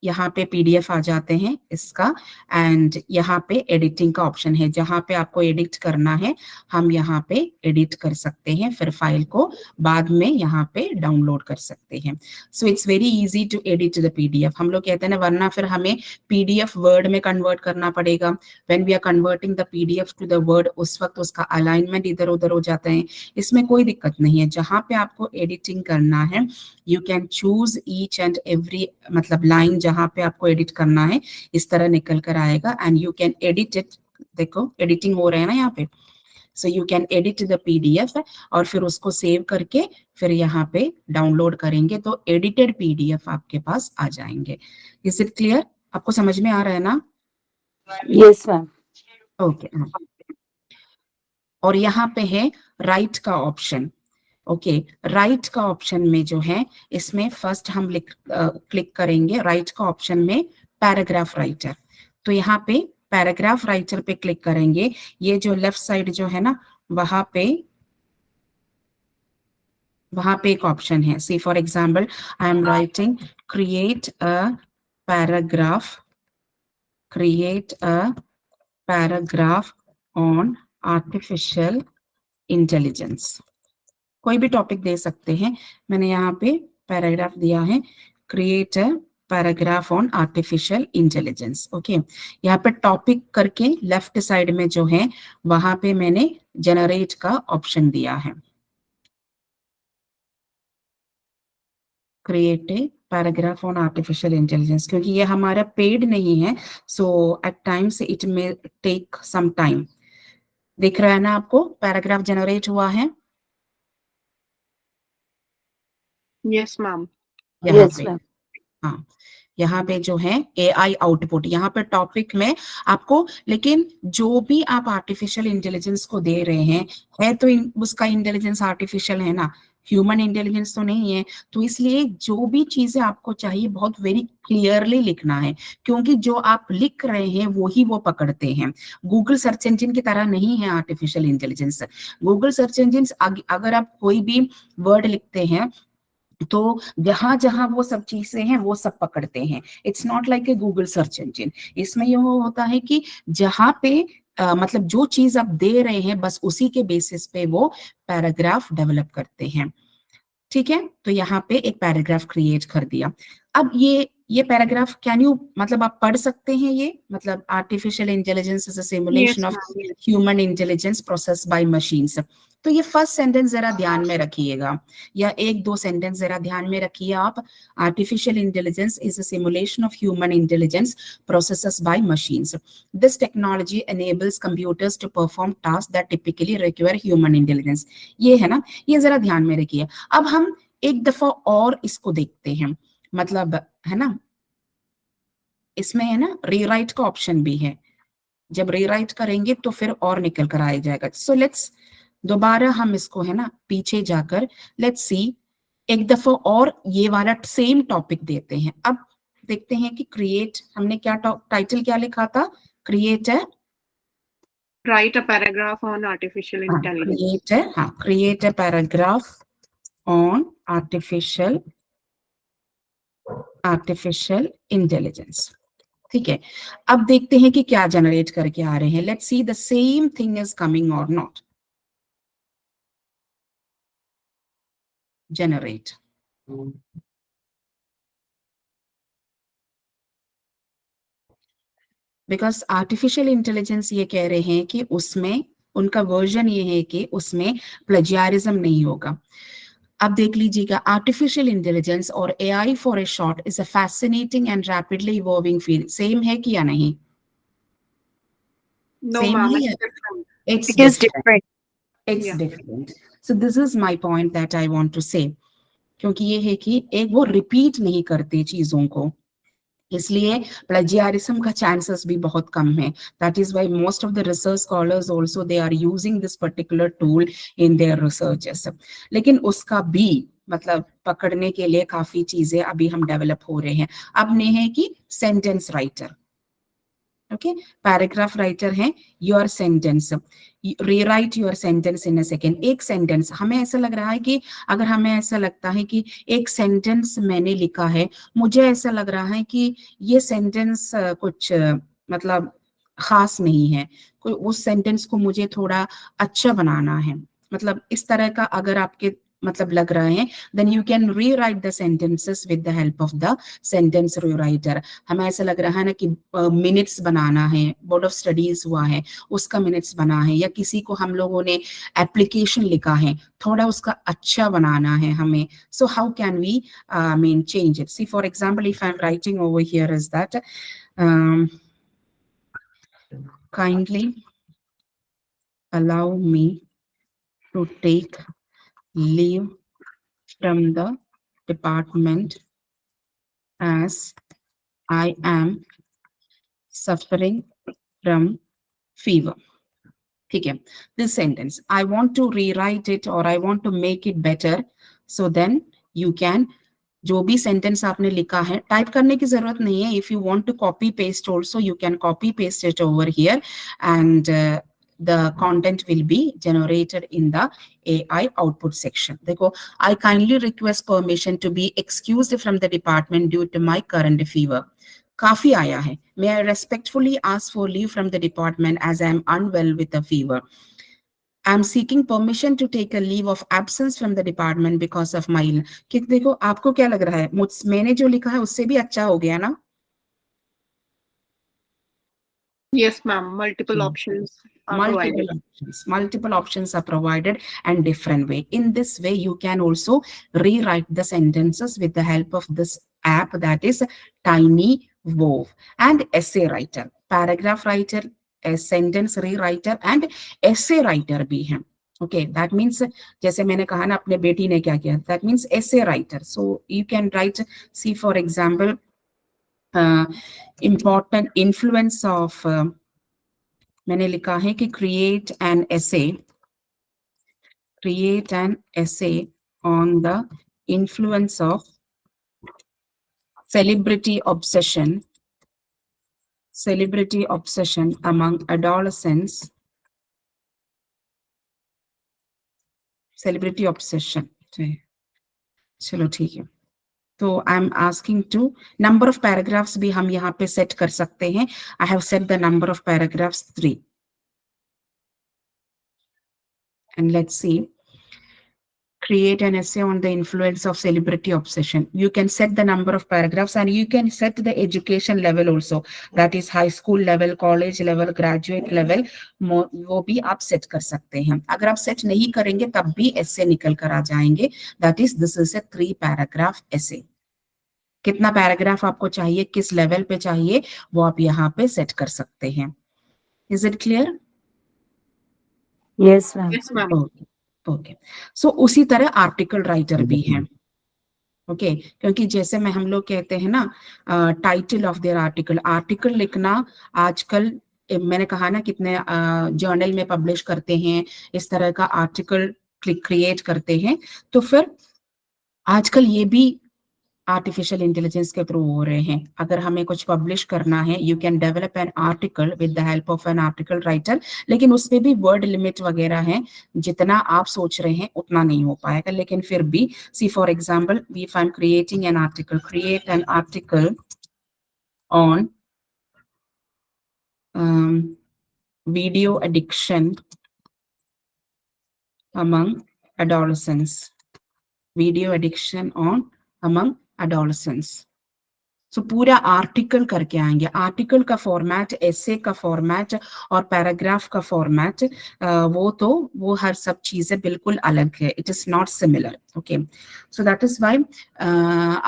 यहाँ पे पीडीएफ आ जाते हैं इसका, एंड यहाँ पे एडिटिंग का ऑप्शन है. जहाँ पे आपको एडिट करना है हम यहाँ पे एडिट कर सकते हैं, फिर फाइल को बाद में यहाँ पे डाउनलोड कर सकते हैं. So it's very easy to edit the PDF. हम लोग कहते हैं ना वरना फिर हमें पीडीएफ वर्ड में कन्वर्ट करना पड़ेगा. When we are converting the PDF to the Word उस वक्त उसका अलाइनमेंट इधर उधर हो जाता है. इसमें कोई दिक्कत नहीं है. जहाँ पे आपको एडिटिंग करना है you can choose each and every, मतलब लाइन जहाँ पे आपको एडिट करना है इस तरह निकल कर आएगा and you can edit it. देखो एडिटिंग हो रहा है ना यहाँ पे. So you can edit the PDF और फिर उसको सेव करके फिर यहाँ पे डाउनलोड करेंगे तो एडिटेड पीडीएफ आपके पास आ जाएंगे. Is it clear? आपको समझ में आ रहा है ना? Yes, ma'am. ओके. और यहाँ पे है राइट का ऑप्शन. ओके, राइट का ऑप्शन में जो है इसमें फर्स्ट हम क्लिक करेंगे राइट का ऑप्शन में पैराग्राफ राइटर. तो यहाँ पे पैराग्राफ राइटर पे क्लिक करेंगे. ये जो लेफ्ट साइड जो है ना वहां पे एक ऑप्शन है. See for example I am writing create a paragraph on artificial intelligence. कोई भी टॉपिक दे सकते हैं. मैंने यहाँ पे पैराग्राफ दिया है create a paragraph on artificial intelligence. Okay, यहाँ पे टॉपिक करके लेफ्ट साइड में जो है वहां पे मैंने जनरेट का ऑप्शन दिया है. Create a paragraph on artificial intelligence, क्योंकि ये हमारा पेड नहीं है so at times it may take some time. दिख रहा है ना आपको पैराग्राफ जनरेट हुआ है Yes, ma'am. यहाँ Yes, पे. ma'am. हाँ, यहाँ पे जो है AI आउटपुट, यहाँ पे टॉपिक में आपको, लेकिन जो भी आप आर्टिफिशियल इंटेलिजेंस को दे रहे हैं है तो उसका इंटेलिजेंस आर्टिफिशियल है ना, ह्यूमन इंटेलिजेंस तो नहीं है। तो इसलिए जो भी चीजें आपको चाहिए बहुत वेरी क्लियरली लिखना है, क्योंकि जो आप लिख रहे हैं वो ही वो पकड़ते हैं। गूगल सर्च इंजन की तरह नहीं है artificial intelligence. Google search engine अगर आप कोई भी वर्ड लिखते हैं तो जहां जहां वो सब चीजें हैं वो सब पकड़ते हैं। It's not like a Google search engine. इसमें यह होता है कि जहां पे मतलब जो चीज आप दे रहे हैं बस उसी के बेसिस पे वो पैराग्राफ डेवलप करते हैं। ठीक है, तो यहाँ पे एक पैराग्राफ क्रिएट कर दिया। अब ये पैराग्राफ कैन यू मतलब आप पढ़ सकते हैं ये, मतलब artificial intelligence is a Yes, simulation of ma'am. Yes. Human intelligence process by machines. तो ये फर्स्ट सेंटेंस जरा ध्यान में रखिएगा, या एक दो सेंटेंस जरा ध्यान में रखिए आप। Artificial intelligence is a simulation of human intelligence processes by machines. This technology enables computers to perform tasks that typically require human intelligence। ये है ना, ये जरा ध्यान में रखिए। अब हम एक दफा और इसको देखते हैं, मतलब है ना, इसमें है ना रीराइट का ऑप्शन भी है। जब रीराइट करेंगे तो फिर और निकल कर आ जाएगा। सो लेट्स दोबारा हम इसको है ना पीछे जाकर लेट्स सी एक दफा और ये वाला सेम टॉपिक देते हैं। अब देखते हैं कि क्रिएट, हमने क्या टाइटल क्या लिखा था, क्रिएट है, Write a paragraph on artificial intelligence. Create है, हाँ create a paragraph on artificial intelligence. ठीक है, अब देखते हैं कि क्या जनरेट करके आ रहे हैं। Let's see the same thing is coming or not. Generate, because artificial intelligence ये कह रहे हैं कि उसमें उनका वर्जन ये है कि उसमें प्लेजियारिज्म नहीं होगा। अब देख लीजिएगा, आर्टिफिशियल इंटेलिजेंस और AI for a short is a fascinating and rapidly evolving field. Same है कि या नहीं? No, Same ma'am. He It's है? different. It's It is different. different. It's Yeah. different. So this is my point that I want to say. क्योंकि ये है कि एक वो रिपीट नहीं करते चीजों को, इसलिए प्लेजियारिज्म का चांसेस भी बहुत कम है। That is why most of the research scholars also they are using this particular tool in their researches. लेकिन उसका भी मतलब पकड़ने के लिए काफी चीजें अभी हम डेवलप हो रहे हैं। अब ने है कि sentence writer, okay, paragraph writer है, your sentence, rewrite your sentence in a second. एक सेंटेंस, हमें ऐसा लग रहा है कि अगर हमें ऐसा लगता है कि एक सेंटेंस मैंने लिखा है, मुझे ऐसा लग रहा है कि ये सेंटेंस कुछ मतलब खास नहीं है, कोई उस सेंटेंस को मुझे थोड़ा अच्छा बनाना है, मतलब इस तरह का अगर आपके मतलब लग रहा है, then you can rewrite the sentences with the help of the sentence rewriter। हमें ऐसा लग रहा है ना कि मिनट्स बनाना है, बोर्ड ऑफ स्टडीज हुआ है उसका मिनट्स बना है, या किसी को हम लोगों ने एप्लीकेशन लिखा है थोड़ा उसका अच्छा बनाना है हमें। So how can we mean change it? See for example if I am writing over here is that kindly allow me to take leave from the department as I am suffering from fever। ठीक है, this sentence I want to rewrite it or I want to make it better, so then you can, जो भी sentence आपने लिखा है type करने की जरूरत नहीं है। If you want to copy paste also you can copy paste it over here and the content will be generated in the AI output section। देखो, I kindly request permission to be excused from the department due to my current fever। काफी आया है। May I respectfully ask for leave from the department as I am unwell with a fever। I am seeking permission to take a leave of absence from the department because of my illness। कि देखो, आपको क्या लग रहा है, मैंने जो लिखा है उससे भी अच्छा हो गया ना? Yes, ma'am. Multiple options are provided. Multiple options are provided and different way. In this way you can also rewrite the sentences with the help of this app, that is TinyVov। and essay writer, paragraph writer, a sentence rewriter and essay writer भी है। okay, that means जैसे मैंने कहा ना अपने बेटी ने क्या किया, that means essay writer। so you can write, see for example important influence of मैंने लिखा है कि create an essay on the influence of celebrity obsession among adolescents. Celebrity obsession. चलो ठीक है. तो I am asking to number of paragraphs भी हम यहाँ पे सेट कर सकते हैं. I have set the number of paragraphs 3. And let's see. Create an essay on the influence of celebrity obsession. You can set the number of paragraphs and you can set the education level also. That is high school level, college level, graduate level. वो भी आप set कर सकते हैं. अगर आप set नहीं करेंगे तब भी essay निकल कर आ जाएंगे. That is, this is a 3 paragraph essay. कितना पैराग्राफ आपको चाहिए, किस लेवल पे चाहिए, वो आप यहाँ पे सेट कर सकते हैं. Is it clear? Yes, ma'am. Yes, ma'am. Okay. So उसी तरह आर्टिकल राइटर भी है. ओके, क्योंकि जैसे में हम लोग कहते हैं ना, टाइटल ऑफ देयर आर्टिकल लिखना आजकल मैंने कहा ना कितने जर्नल में पब्लिश करते हैं, इस तरह का आर्टिकल क्रिएट करते हैं. तो फिर आजकल ये भी आर्टिफिशियल इंटेलिजेंस के थ्रू हो रहे हैं. अगर हमें कुछ पब्लिश करना है, you can develop an article with the help of an article writer. लेकिन उसपे भी वर्ड लिमिट वगैरह है, जितना आप सोच रहे हैं उतना नहीं हो पाएगा. लेकिन फिर भी see for example, if I am creating an article, create an article on video addiction among adolescents. Video addiction among adolescents. So पूरा आर्टिकल करके आएंगे. आर्टिकल का फॉर्मेट, एसे का फॉर्मेट और पैराग्राफ का फॉर्मेट, वो हर सब चीजें बिल्कुल अलग है. It is not similar. Okay, so that is why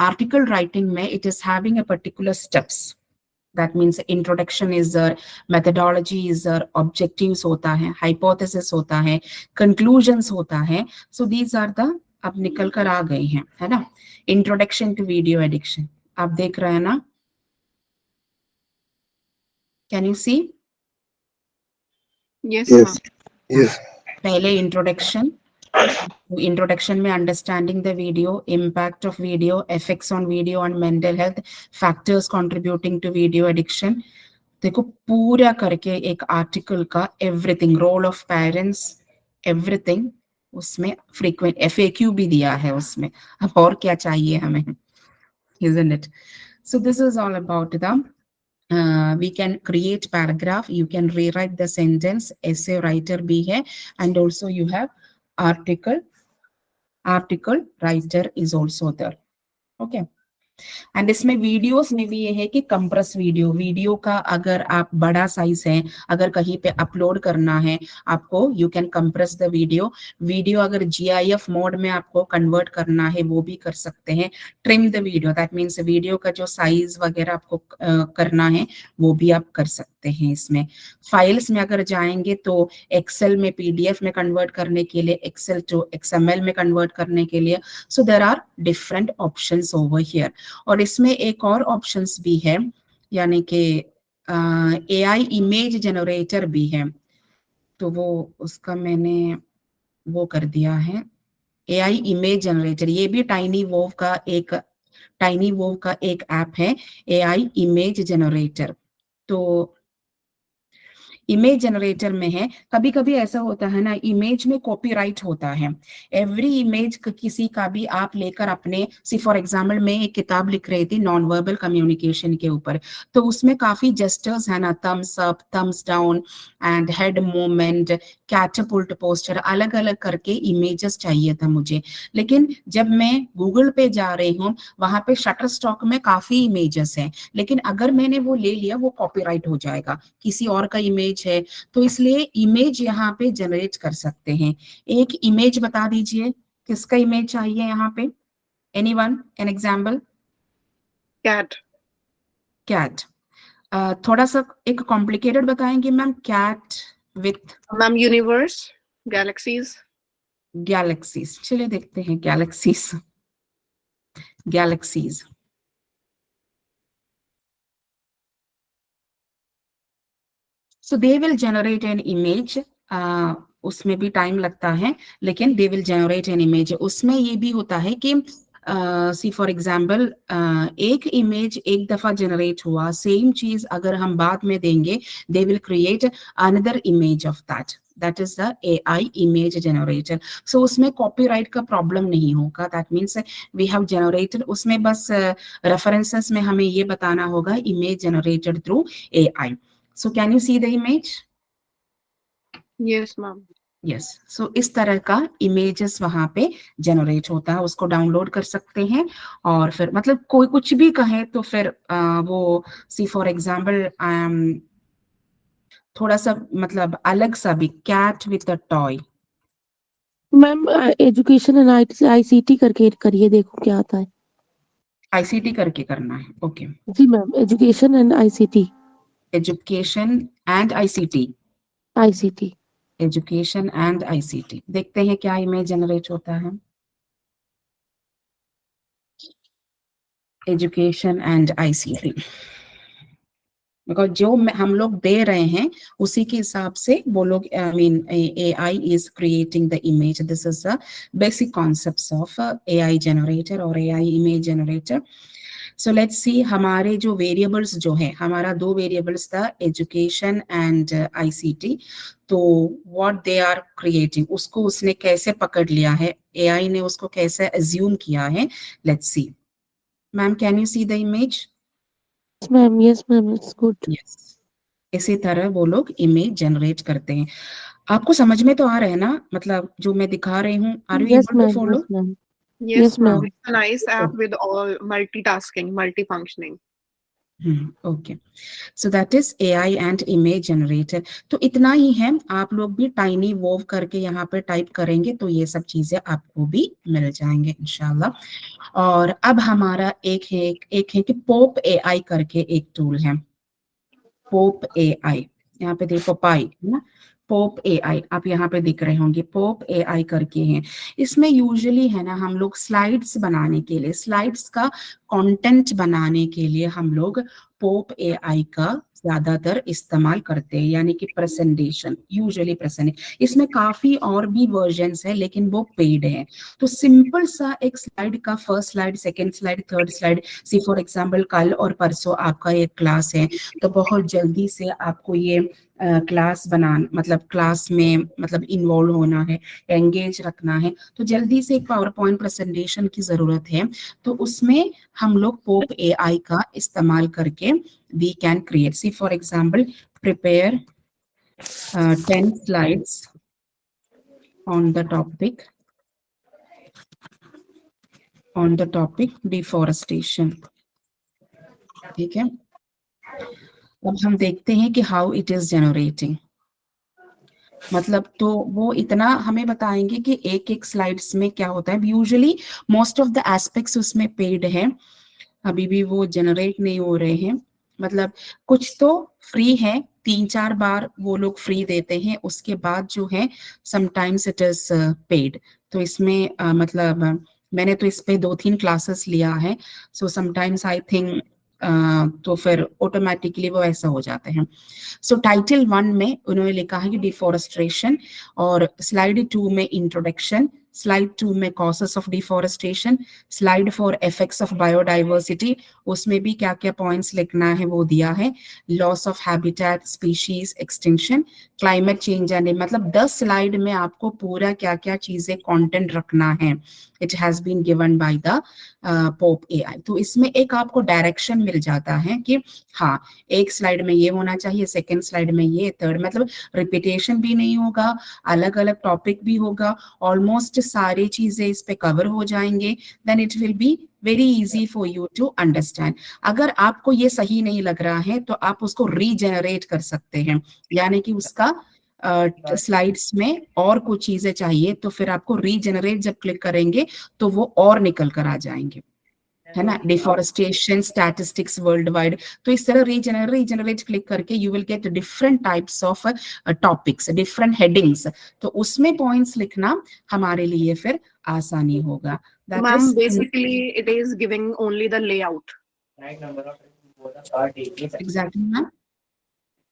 article writing में it is having a particular steps. That means introduction is there, methodology is there, objectives होता है, hypothesis होता है, conclusions होता है. So these are the अब निकल कर आ गए हैं, है ना. Introduction to video addiction आप देख रहे हैं ना. Can you see? Yes, ma'am. Yes. पहले इंट्रोडक्शन में understanding the video, impact of video, effects on video on mental health, factors contributing to video addiction. देखो पूरा करके एक आर्टिकल का everything, role of parents, everything उसमें फ्रीक्वेंट FAQ भी दिया है उसमें. अब और क्या चाहिए हमें, isn't it? So this is all about the we can create paragraph, you can rewrite the sentence, essay writer भी है, and also you have article writer is also there. Okay. And इसमें वीडियोस में भी ये है कि compress video का अगर आप बड़ा साइज है, अगर कहीं पे अपलोड करना है आपको, you can compress the video अगर GIF मोड में आपको कन्वर्ट करना है वो भी कर सकते हैं. Trim the video, that means video का जो साइज वगैरह आपको करना है वो भी आप कर सकते हैं. इसमें फाइल्स में अगर जाएंगे तो एक्सेल में PDF में कन्वर्ट करने के लिए, एक्सेल टू XML में कन्वर्ट करने के लिए. So there are different options over here. और इसमें एक और ऑप्शंस भी है, यानी कि AI इमेज जनरेटर भी है. तो वो उसका मैंने वो कर दिया है, AI इमेज जनरेटर. ये भी टाइनी वोव का एक ऐप है, AI इमेज जनरेटर. तो इमेज जनरेटर में है, कभी कभी ऐसा होता है ना, इमेज में कॉपीराइट होता है. एवरी इमेज किसी का भी आप लेकर अपने, सी फॉर एग्जाम्पल मैं एक किताब लिख रही थी नॉन वर्बल कम्युनिकेशन के ऊपर, तो उसमें काफी जेस्टर्स है ना, thumbs up, thumbs down and head movement, catapult poster, अलग अलग करके इमेजेस चाहिए था मुझे. लेकिन जब मैं गूगल पे जा रही हूँ, वहां पे शटर स्टॉक में काफी इमेजेस हैं, लेकिन अगर मैंने वो ले लिया वो कॉपीराइट हो जाएगा, किसी और का इमेज है. तो इसलिए इमेज यहाँ पे जनरेट कर सकते हैं. एक इमेज बता दीजिए, किसका इमेज चाहिए यहाँ पे? Anyone, an example? कैट. थोड़ा सा एक कॉम्प्लिकेटेड बताएंगे ma'am. Cat with Ma'am, universe, galaxies. Galaxies. चलिए देखते हैं galaxies. So they will generate an image उसमें भी टाइम लगता है, लेकिन they will generate an image. उसमें ये भी होता है कि सी फॉर एग्जाम्पल एक इमेज एक दफा जनरेट हुआ, सेम चीज अगर हम बाद में देंगे, they will create another image of that is the AI image generator. So उसमें कॉपीराइट का प्रॉब्लम नहीं होगा। That means we have generated, उसमें बस रेफरेंसेस में हमें ये बताना होगा image generated through AI। So can you see the image? Yes, ma'am. Yes, so इस तरह का इमेजेस वहां पे जनरेट होता है, उसको डाउनलोड कर सकते हैं। और फिर मतलब कोई कुछ भी कहे तो फिर वो सी फॉर एग्जाम्पल थोड़ा सा मतलब अलग सा भी, cat with a toy. Ma'am education and ICT करके करिए, देखो क्या आता है। ICT करके करना है, ओके। जी ma'am, education and ICT. Education and ICT, ICT. Education and ICT, देखते हैं क्या इमेज जनरेट होता है। एजुकेशन एंड ICT, बिकॉज जो हम लोग दे रहे हैं उसी के हिसाब से वो लोग, I mean AI is creating the image. This is the basic concepts of AI generator और AI image generator. So let's see, हमारे जो वेरिएबल्स जो है, हमारा 2 वेरिएबल्स था, एजुकेशन एंड ICT। तो व्हाट दे आर क्रिएटिंग, उसको उसने कैसे पकड़ लिया है, AI ने उसको कैसे अज्यूम किया है, let's see. Ma'am can you see the image? Ma'am yes ma'am, it's good. Yes, इसी तरह वो लोग इमेज जनरेट करते हैं। आपको समझ में तो आ रहा है ना, मतलब जो मैं दिखा रही हूँ, are you yes able to ma'am, follow? Yes ma'am. Yes, Yes, ma'am. ma'am. It's a nice app with all multitasking, multifunctioning. Okay, so that is AI and image generator. तो इतना ही है, आप लोग भी टाइनी वोव करके यहाँ पे टाइप करेंगे तो ये सब चीजें आपको भी मिल जाएंगे इंशाल्लाह। और अब हमारा एक है कि पोप AI करके एक टूल है, पोप AI। यहाँ पे देखो पाई है ना, पोप AI आप यहाँ पे दिख रहे होंगे, पोप AI करके हैं। इसमें यूजुअली है ना, हम लोग स्लाइड्स बनाने के लिए, स्लाइड्स का कंटेंट बनाने के लिए हम लोग पोप AI का ज्यादातर इस्तेमाल करते हैं, यानी कि प्रेजेंटेशन, यूजुअली प्रेजेंटेशन। इसमें काफी और भी वर्जन्स है, लेकिन वो पेड है। तो सिंपल सा एक स्लाइड का, first slide, second slide, third slide, see for example कल और परसों आपका एक क्लास है, तो बहुत जल्दी से आपको ये क्लास बनाना, मतलब क्लास में मतलब इन्वॉल्व होना है, एंगेज रखना है, तो जल्दी से एक पावर पॉइंट प्रेजेंटेशन की जरूरत है। तो उसमें हम लोग पोप AI का इस्तेमाल करके we can create, see for example prepare 10 slides on the topic deforestation। ठीक है, अब हम देखते हैं कि हाउ इट इज जनरेटिंग। मतलब तो वो इतना हमें बताएंगे कि एक एक स्लाइड्स में क्या होता है। Usually most of the aspects उसमें पेड है, अभी भी वो जनरेट नहीं हो रहे हैं। मतलब कुछ तो फ्री है, 3-4 बार वो लोग फ्री देते हैं, उसके बाद जो है समटाइम्स इट इज पेड। तो इसमें मतलब मैंने तो इस पे 2-3 क्लासेस लिया है, सो समटाइम्स आई थिंक तो फिर ऑटोमेटिकली वो ऐसा हो जाते हैं। सो टाइटल 1 में उन्होंने लिखा है कि डिफॉरेस्टेशन, और स्लाइड 2 में इंट्रोडक्शन, स्लाइड 2 में causes of deforestation, slide 4 effects of biodiversity, उसमें भी क्या क्या पॉइंट्स लिखना है वो दिया है, loss of habitat, species extinction, climate change and, मतलब 10 स्लाइड में आपको पूरा क्या क्या चीजें कंटेंट रखना है। It has been given by the pope AI। तो इसमें एक आपको डायरेक्शन मिल जाता है कि हाँ, एक स्लाइड में ये होना चाहिए, सेकेंड स्लाइड में ये, थर्ड, मतलब रिपीटेशन भी नहीं होगा, अलग अलग टॉपिक भी होगा, ऑलमोस्ट सारी चीजें इस पे कवर हो जाएंगे। Then it will be very easy for you to understand. अगर आपको ये सही नहीं लग रहा है तो आप उसको रीजेनरेट कर सकते हैं, यानी कि उसका स्लाइड्स में और कुछ चीजें चाहिए तो फिर आपको रीजेनरेट जब क्लिक करेंगे तो वो और निकल कर आ जाएंगे, है ना। डिफॉरेस्टेशन स्टैटिस्टिक्स वर्ल्ड वाइड, तो इस तरह रीजेनरेट क्लिक करके you will get different types of topics, different headings, तो उसमें पॉइंट्स लिखना हमारे लिए फिर आसानी होगा। Ma'am, basically it is giving only the layout. Exactly ma'am,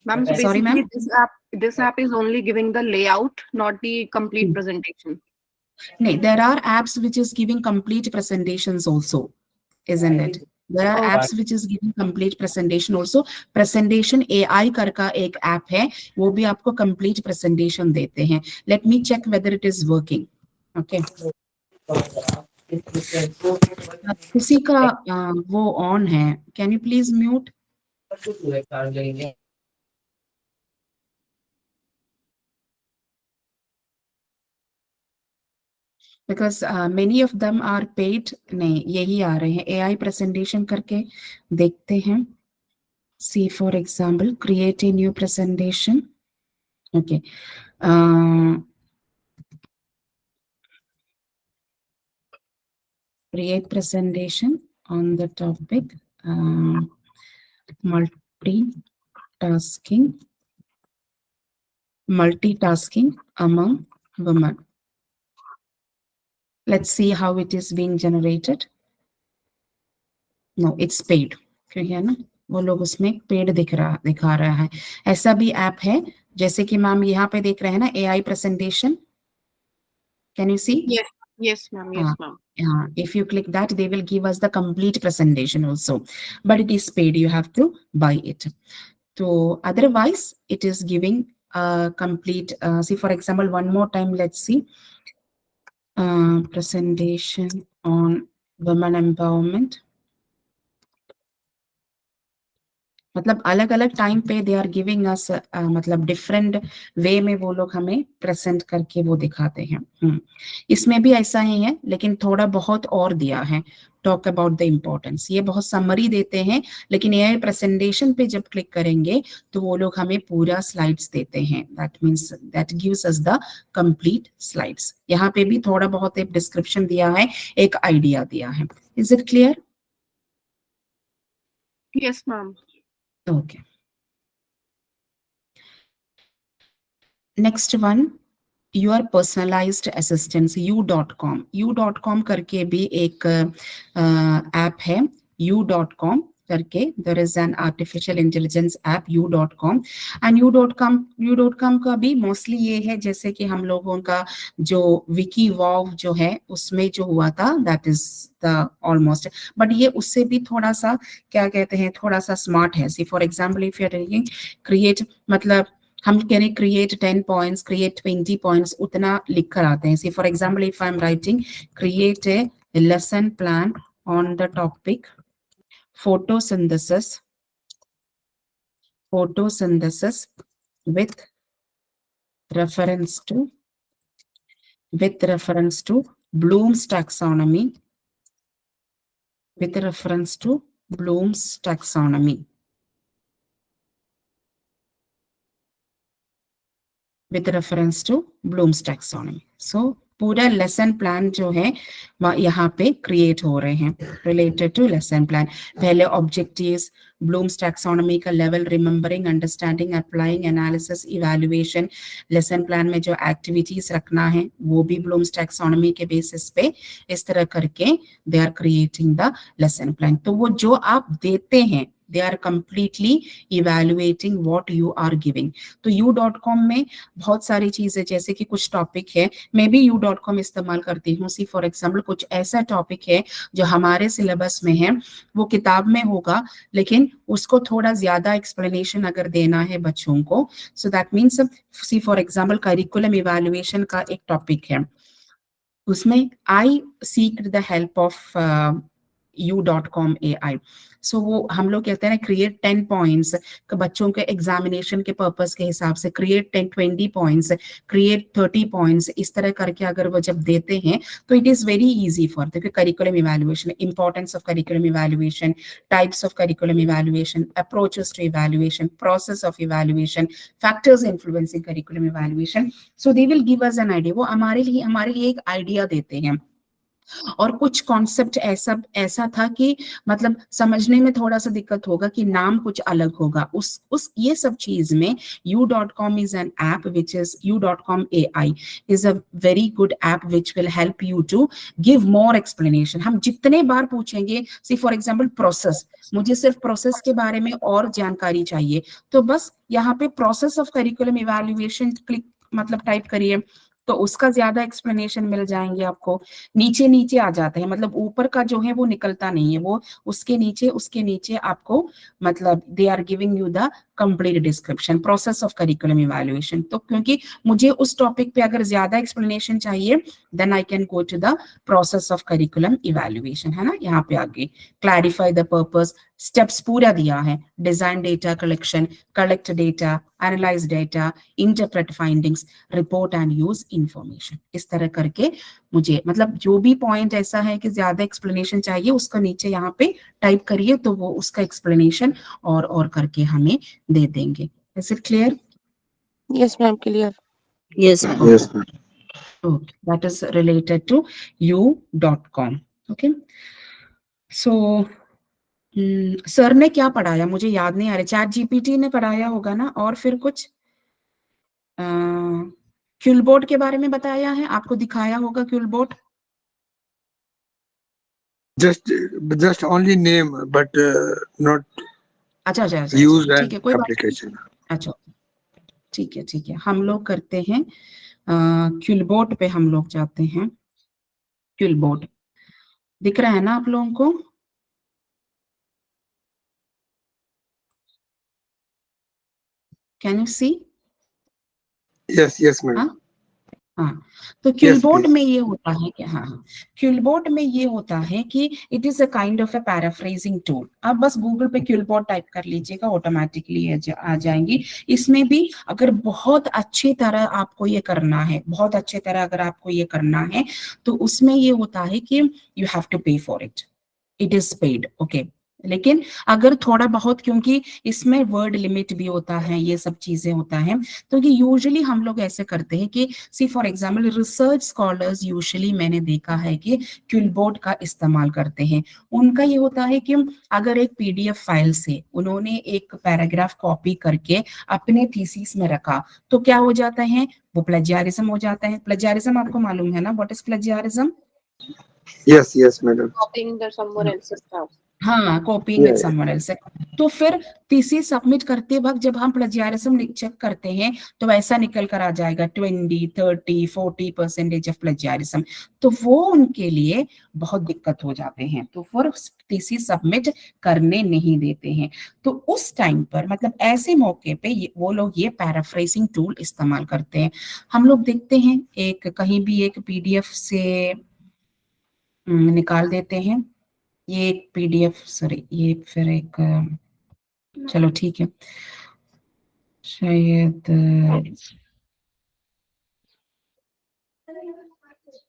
Ma'am, so Sorry, basically ma'am. this app is only giving the layout, not the complete presentation. No, there are apps which is giving complete presentations also, isn't it? There are Oh. apps which is giving complete presentation also. Presentation AI करका एक app है, वो भी आपको complete presentation देते हैं. Let me check whether it is working. Okay. किसी का वो on है. Can you please mute? Because many of them are paid. नहीं, यही आ रहे हैं. AI presentation करके देखते हैं. See, for example, create a new presentation. Okay. Create presentation on the topic multitasking among women. Let's see how it is being generated. No, it's paid. क्योंकि है ना, वो लोग उसमें पेड दिखा रहा है. ऐसा भी ऐप है, जैसे कि मैम यहाँ पे देख रहे हैं ना, AI presentation. Can you see? Yes, yes, ma'am. Yes, ma'am. If you click that, they will give us the complete presentation also, but it is paid. You have to buy it. So otherwise, it is giving a complete. See, for example, one more time. Let's see. Presentation on women empowerment. मतलब अलग अलग time पे दे are giving us मतलब different way में वो लोग हमें present करके वो दिखाते हैं. इसमें भी ऐसा ही है, लेकिन थोड़ा बहुत और दिया है. टॉक अबाउट द इम्पोर्टेंस, ये बहुत समरी देते हैं, लेकिन AI प्रेजेंटेशन पे जब क्लिक करेंगे तो वो लोग हमें पूरा स्लाइड्स देते हैं. That means that gives us the complete slides. यहाँ पे भी थोड़ा बहुत एक डिस्क्रिप्शन दिया है, एक आइडिया दिया है. Is it clear? Yes, ma'am. Okay. Next one, your personalized assistance, u.com. u.com करके भी एक ऐप है. u.com करके there is an artificial intelligence app u.com. and u.com का भी mostly ये है, जैसे कि हम लोगों का जो Wikivow जो है उसमें जो हुआ था, that is the almost, but ये उससे भी थोड़ा सा क्या कहते हैं, थोड़ा सा smart है. See, for example, if you are taking create, मतलब हम कह रहे create 10 points, create 20 points, उतना लिख कर आते हैं. See, for example, if I am writing create a lesson plan on the topic photosynthesis with reference to Bloom's taxonomy, with reference to Bloom's taxonomy. With reference to Bloom's taxonomy. So पूरा lesson plan जो है यहाँ पे create हो रहे हैं related to lesson plan. पहले objectives, blooms taxonomy का level, remembering, understanding, applying, analysis, evaluation. Lesson plan में जो एक्टिविटीज रखना है वो भी ब्लूम्स टैक्सोनॉमी के बेसिस पे इस तरह करके they are creating the lesson plan. तो वो जो आप देते हैं, they are completely evaluating what you are giving. तो u.com में बहुत सारी चीजें, जैसे कि कुछ टॉपिक है, मैं भी u.com इस्तेमाल करती हूँ. सी फॉर एग्जाम्पल कुछ ऐसा टॉपिक है जो हमारे सिलेबस में है, वो किताब में होगा, लेकिन उसको थोड़ा ज्यादा एक्सप्लेनेशन अगर देना है बच्चों को, so that means see for example curriculum evaluation का एक टॉपिक है, उसमें I seek the help of u.com AI. So वो हम लोग कहते हैं क्रिएट 10 पॉइंट्स बच्चों के एग्जामिनेशन के पर्पस के हिसाब से, क्रिएट 20 पॉइंट्स, क्रिएट 30 पॉइंट्स, इस तरह करके अगर वो जब देते हैं तो it is very easy for the curriculum evaluation, importance of curriculum evaluation, types of curriculum evaluation, approaches to evaluation, process of evaluation, factors influencing curriculum evaluation. So they will give us an idea. वो हमारे लिए एक idea देते हैं और कुछ concept ऐसा था कि मतलब समझने में थोड़ा सा दिक्कत होगा कि नाम कुछ अलग होगा उस ये सब चीज में u.com is an app which is u.com AI is a very good app which will help you to give more explanation. हम जितने बार पूछेंगे, सी फॉर एग्जाम्पल प्रोसेस, मुझे सिर्फ प्रोसेस के बारे में और जानकारी चाहिए, तो बस यहाँ पे process of curriculum evaluation click मतलब टाइप करिए, तो उसका ज्यादा एक्सप्लेनेशन मिल जाएंगे आपको। नीचे नीचे आ जाते हैं, मतलब ऊपर का जो है वो निकलता नहीं है, वो उसके नीचे आपको मतलब they are giving you the complete description process of curriculum evaluation. तो क्योंकि मुझे उस टॉपिक पे अगर ज्यादा एक्सप्लेनेशन चाहिए then I can go to the process of curriculum evaluation, है ना। यहाँ पे आगे क्लैरिफाई द पर्पस, स्टेप्स पूरा दिया है, design data collection, collect data, analyse data, interpret findings, report and use information. इस तरह करके मुझे मतलब जो भी पॉइंट ऐसा है कि ज्यादा एक्सप्लेनेशन चाहिए उसका नीचे यहाँ पे टाइप करिए, तो वो उसका एक्सप्लेनेशन और करके हमें दे देंगे। Is it clear? Yes ma'am, clear. Yes, ma'am. Yes, ma'am. Okay, that is related to u.com. Okay, so sir ने क्या पढ़ाया मुझे याद नहीं आ रहा, चैट जीपीटी ने पढ़ाया होगा ना, और फिर कुछ क्यूलबोर्ड के बारे में बताया है, आपको दिखाया होगा क्यूलबोर्ड। Just only name, but not अच्छा, use ठीक and है, कोई बात application. नहीं। अच्छा, ठीक है, हम लोग करते हैं क्यूलबोर्ड पे हम लोग जाते हैं। क्यूलबोर्ड दिख रहा है ना आप लोगों को? Can you see? Yes, madam. हाँ हाँ, तो Yes, क्यूलबोर्ड please. में ये होता है कि क्यूलबोर्ड में ये होता है कि it is a kind of a paraphrasing tool. आप बस गूगल पे क्यूलबोर्ड टाइप कर लीजिएगा, ऑटोमेटिकली आ जाएंगी। इसमें भी अगर बहुत अच्छी तरह आपको ये करना है, बहुत अच्छी तरह अगर आपको ये करना है, तो उसमें ये होता है कि यू हैव टू पे for it is paid, okay. लेकिन अगर थोड़ा बहुत, क्योंकि इसमें वर्ड लिमिट भी होता है, ये सब चीजें होता है, तो ये यूजुअली हम लोग ऐसे करते हैं कि see for example research scholars usually मैंने देखा है कि क्यूलबोर्ड का इस्तेमाल करते हैं। उनका ये होता है कि अगर एक पीडीएफ फाइल से उन्होंने एक पैराग्राफ कॉपी करके अपने थीसिस में रखा, तो क्या हो जाता है, वो प्लेजियारिज्म हो जाता है। प्लेजियारिज्म आपको मालूम है ना, what is plagiarism? Yes, madam. Copying the someone else's stuff. हाँ, कॉपीइंग विद समवन एल्स। तो फिर थीसिस सबमिट करते वक्त जब हम प्लेजियारिज्म चेक करते हैं तो ऐसा निकल कर आ जाएगा 20, 30, 40% ऑफ प्लेजियारिज्म। तो वो उनके लिए बहुत दिक्कत हो जाते हैं, तो फिर थीसिस सबमिट करने नहीं देते हैं। तो उस टाइम पर मतलब ऐसे मौके पे वो लोग ये पैराफ्रेजिंग टूल इस्तेमाल करते हैं। हम लोग देखते हैं एक कहीं भी एक पीडीएफ से निकाल देते हैं, ये एक पीडीएफ, सॉरी ये फिर एक चलो ठीक है, शायद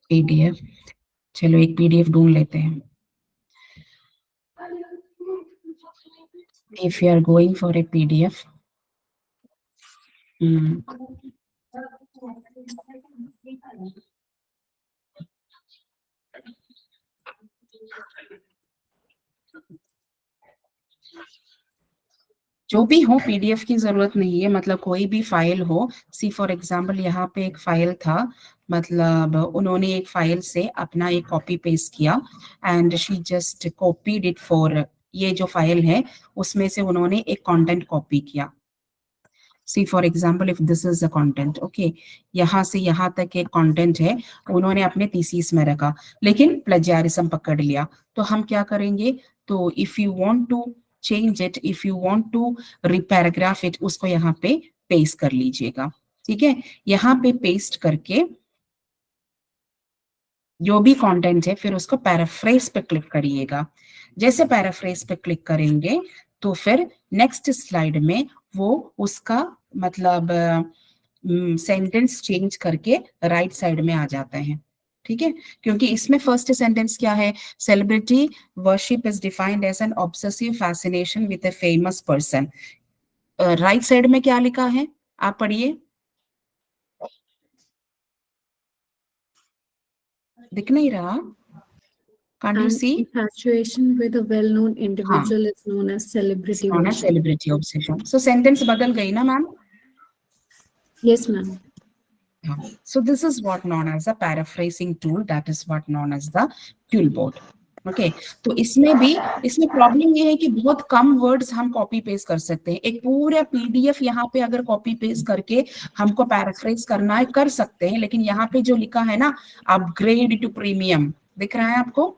पीडीएफ, चलो एक पीडीएफ ढूंढ लेते हैं। If you are going for a PDF, जो भी हो पीडीएफ की जरूरत नहीं है, मतलब कोई भी फाइल हो। सी फॉर एग्जांपल यहाँ पे एक फाइल था, मतलब उन्होंने एक फाइल से अपना एक कॉपी पेस्ट किया and she just copied it for, ये जो फाइल है उसमें से उन्होंने एक कंटेंट कॉपी किया। See for example if this is the content, okay, यहाँ से यहाँ तक एक कंटेंट है, उन्होंने अपने थीसिस में रखा, लेकिन प्लेजियारिज्म पकड़ लिया। तो हम क्या करेंगे, तो if you want to change it, if you want to reparagraph it, उसको यहाँ पे पेस्ट कर लीजिएगा, ठीक है। यहाँ पे पेस्ट करके जो भी कंटेंट है फिर उसको पैराफ्रेज पे क्लिक करिएगा। जैसे पैराफ्रेज पे क्लिक करेंगे तो फिर नेक्स्ट स्लाइड में वो उसका मतलब सेंटेंस चेंज करके राइट साइड में आ जाता है, ठीक है। क्योंकि इसमें फर्स्ट सेंटेंस क्या है, celebrity worship is defined as an obsessive fascination with a famous person. Right side में क्या लिखा है, आप पढ़िए, दिख नहीं रहा? Can't you And see? infatuation with a well-known individual is known as It's celebrity known as obsession. celebrity obsession. So sentence बदल गई ना ma'am? Yes, ma'am. So this is what known as a paraphrasing tool. That is what known as the Toolbot. Okay तो इसमें problem ये है कि बहुत कम words हम कॉपी पेस्ट कर सकते हैं। एक पूरा पीडीएफ यहाँ पे अगर कॉपी पेस्ट करके हमको पैराफ्रेज करना है कर सकते हैं, लेकिन यहाँ पे जो लिखा है ना अपग्रेड टू प्रीमियम, दिख रहा है आपको?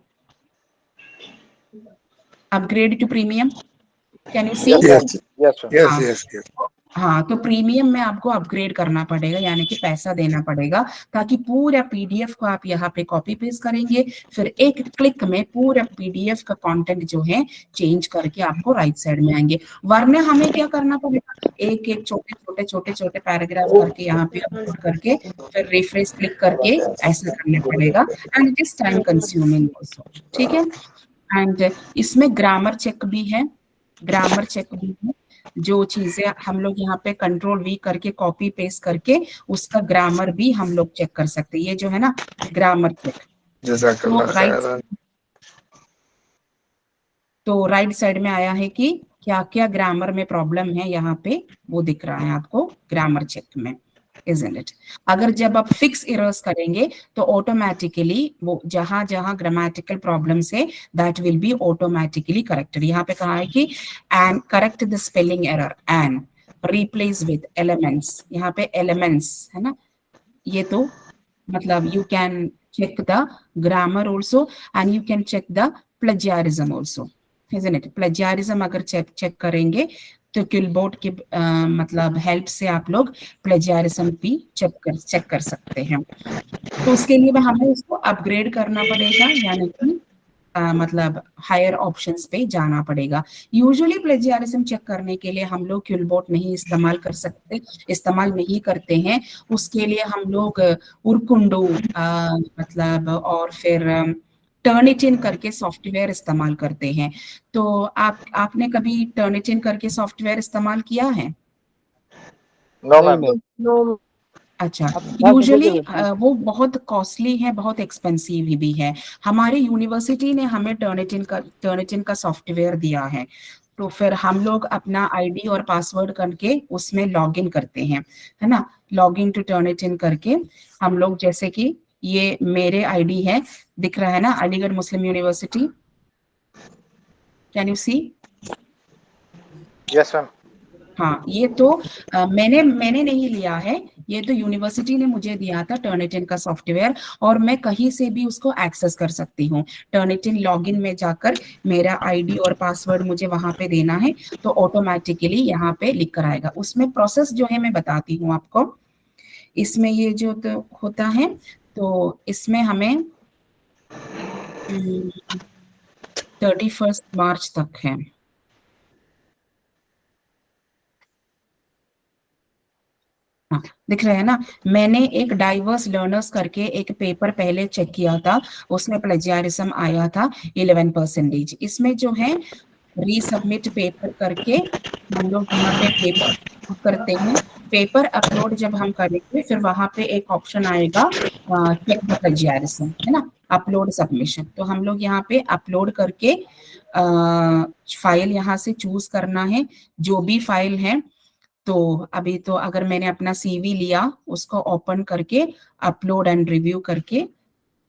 Upgrade to premium, can you see? yes. हाँ, तो प्रीमियम में आपको अपग्रेड करना पड़ेगा, यानी कि पैसा देना पड़ेगा, ताकि पूरा पीडीएफ को आप यहाँ पे कॉपी पेस्ट करेंगे, फिर एक क्लिक में पूरा पीडीएफ का कंटेंट जो है चेंज करके आपको राइट साइड में आएंगे। वरना हमें क्या करना पड़ेगा, एक एक छोटे पैराग्राफ करके यहाँ पे अपलोड करके फिर रिफ्रेश क्लिक करके ऐसा करना पड़ेगा, and it is time consuming also. ठीक है, एंड इसमें ग्रामर चेक भी है, जो चीजें हम लोग यहाँ पे कंट्रोल वी करके कॉपी पेस्ट करके उसका ग्रामर भी हम लोग चेक कर सकते हैं। ये जो है ना ग्रामर चेक, तो राइट साइड में आया है कि क्या क्या ग्रामर में प्रॉब्लम है, यहाँ पे वो दिख रहा है आपको ग्रामर चेक में, isn't it? अगर जब आप फिक्स एरर्स करेंगे तो ऑटोमेटिकली वो जहां जहां ग्रामेटिकल प्रॉब्लम्स है that will be automatically corrected. यहाँ पे कहा है कि and correct the spelling error and replace with elements, यहाँ पे एलिमेंट्स है ना, ये तो मतलब you can check the grammar also and you can check the plagiarism also, isn't it? Plagiarism अगर चेक करेंगे तो क्यूलबोट के मतलब हेल्प से आप लोग प्लेजियारिज्म भी चेक कर सकते हैं। तो उसके लिए हमें इसको अपग्रेड करना पड़ेगा, यानी कि मतलब हायर ऑप्शंस पे जाना पड़ेगा। यूजुअली प्लेजियारिज्म चेक करने के लिए हम लोग क्यूलबोट नहीं इस्तेमाल नहीं करते हैं। उसके लिए हम लोग उर्कुंडू मतलब और फिर टर्निटिन करके सॉफ्टवेयर इस्तेमाल करते हैं। तो आपने कभी टर्निटिन करके सॉफ्टवेयर इस्तेमाल किया है? No. अच्छा, यूजुअली वो बहुत कॉस्टली है, बहुत एक्सपेंसिव भी है। हमारी यूनिवर्सिटी ने हमें टर्निटिन का सॉफ्टवेयर दिया है, तो फिर हम लोग अपना आईडी और पासवर्ड करके उसमें लॉगिन करते हैं, है ना, लॉगिन टू टर्निटिन करके हम लोग, जैसे कि ये मेरे आईडी है, दिख रहा है ना, Aligarh Muslim University, can you see? Yes ma'am. हाँ, ये तो मैंने नहीं लिया है, ये तो यूनिवर्सिटी ने मुझे दिया था टर्निटिन का सॉफ्टवेयर, और मैं कहीं से भी उसको एक्सेस कर सकती हूँ। टर्निटिन लॉगिन में जाकर मेरा आईडी और पासवर्ड मुझे वहां पे देना है, तो ऑटोमेटिकली यहाँ पे लिख कर आएगा। उसमें प्रोसेस जो है मैं बताती हूँ आपको। इसमें ये जो तो होता है, तो इसमें हमें 31 मार्च तक है। हाँ, दिख रहा है ना, मैंने एक डाइवर्स लर्नर्स करके एक पेपर पहले चेक किया था, उसमें प्लेजियारिज्म आया था 11%। इसमें जो है रीसबमिट पेपर करके हम लोग यहाँ पे पेपर करते हैं। पेपर अपलोड जब हम करेंगे फिर वहां पे एक ऑप्शन आएगा चेक द प्लेजियारिज्म, है ना, अपलोड सबमिशन। तो हम लोग यहाँ पे अपलोड करके फाइल यहाँ से चूज करना है, जो भी फाइल है। तो अभी तो अगर मैंने अपना सीवी लिया, उसको ओपन करके अपलोड एंड रिव्यू करके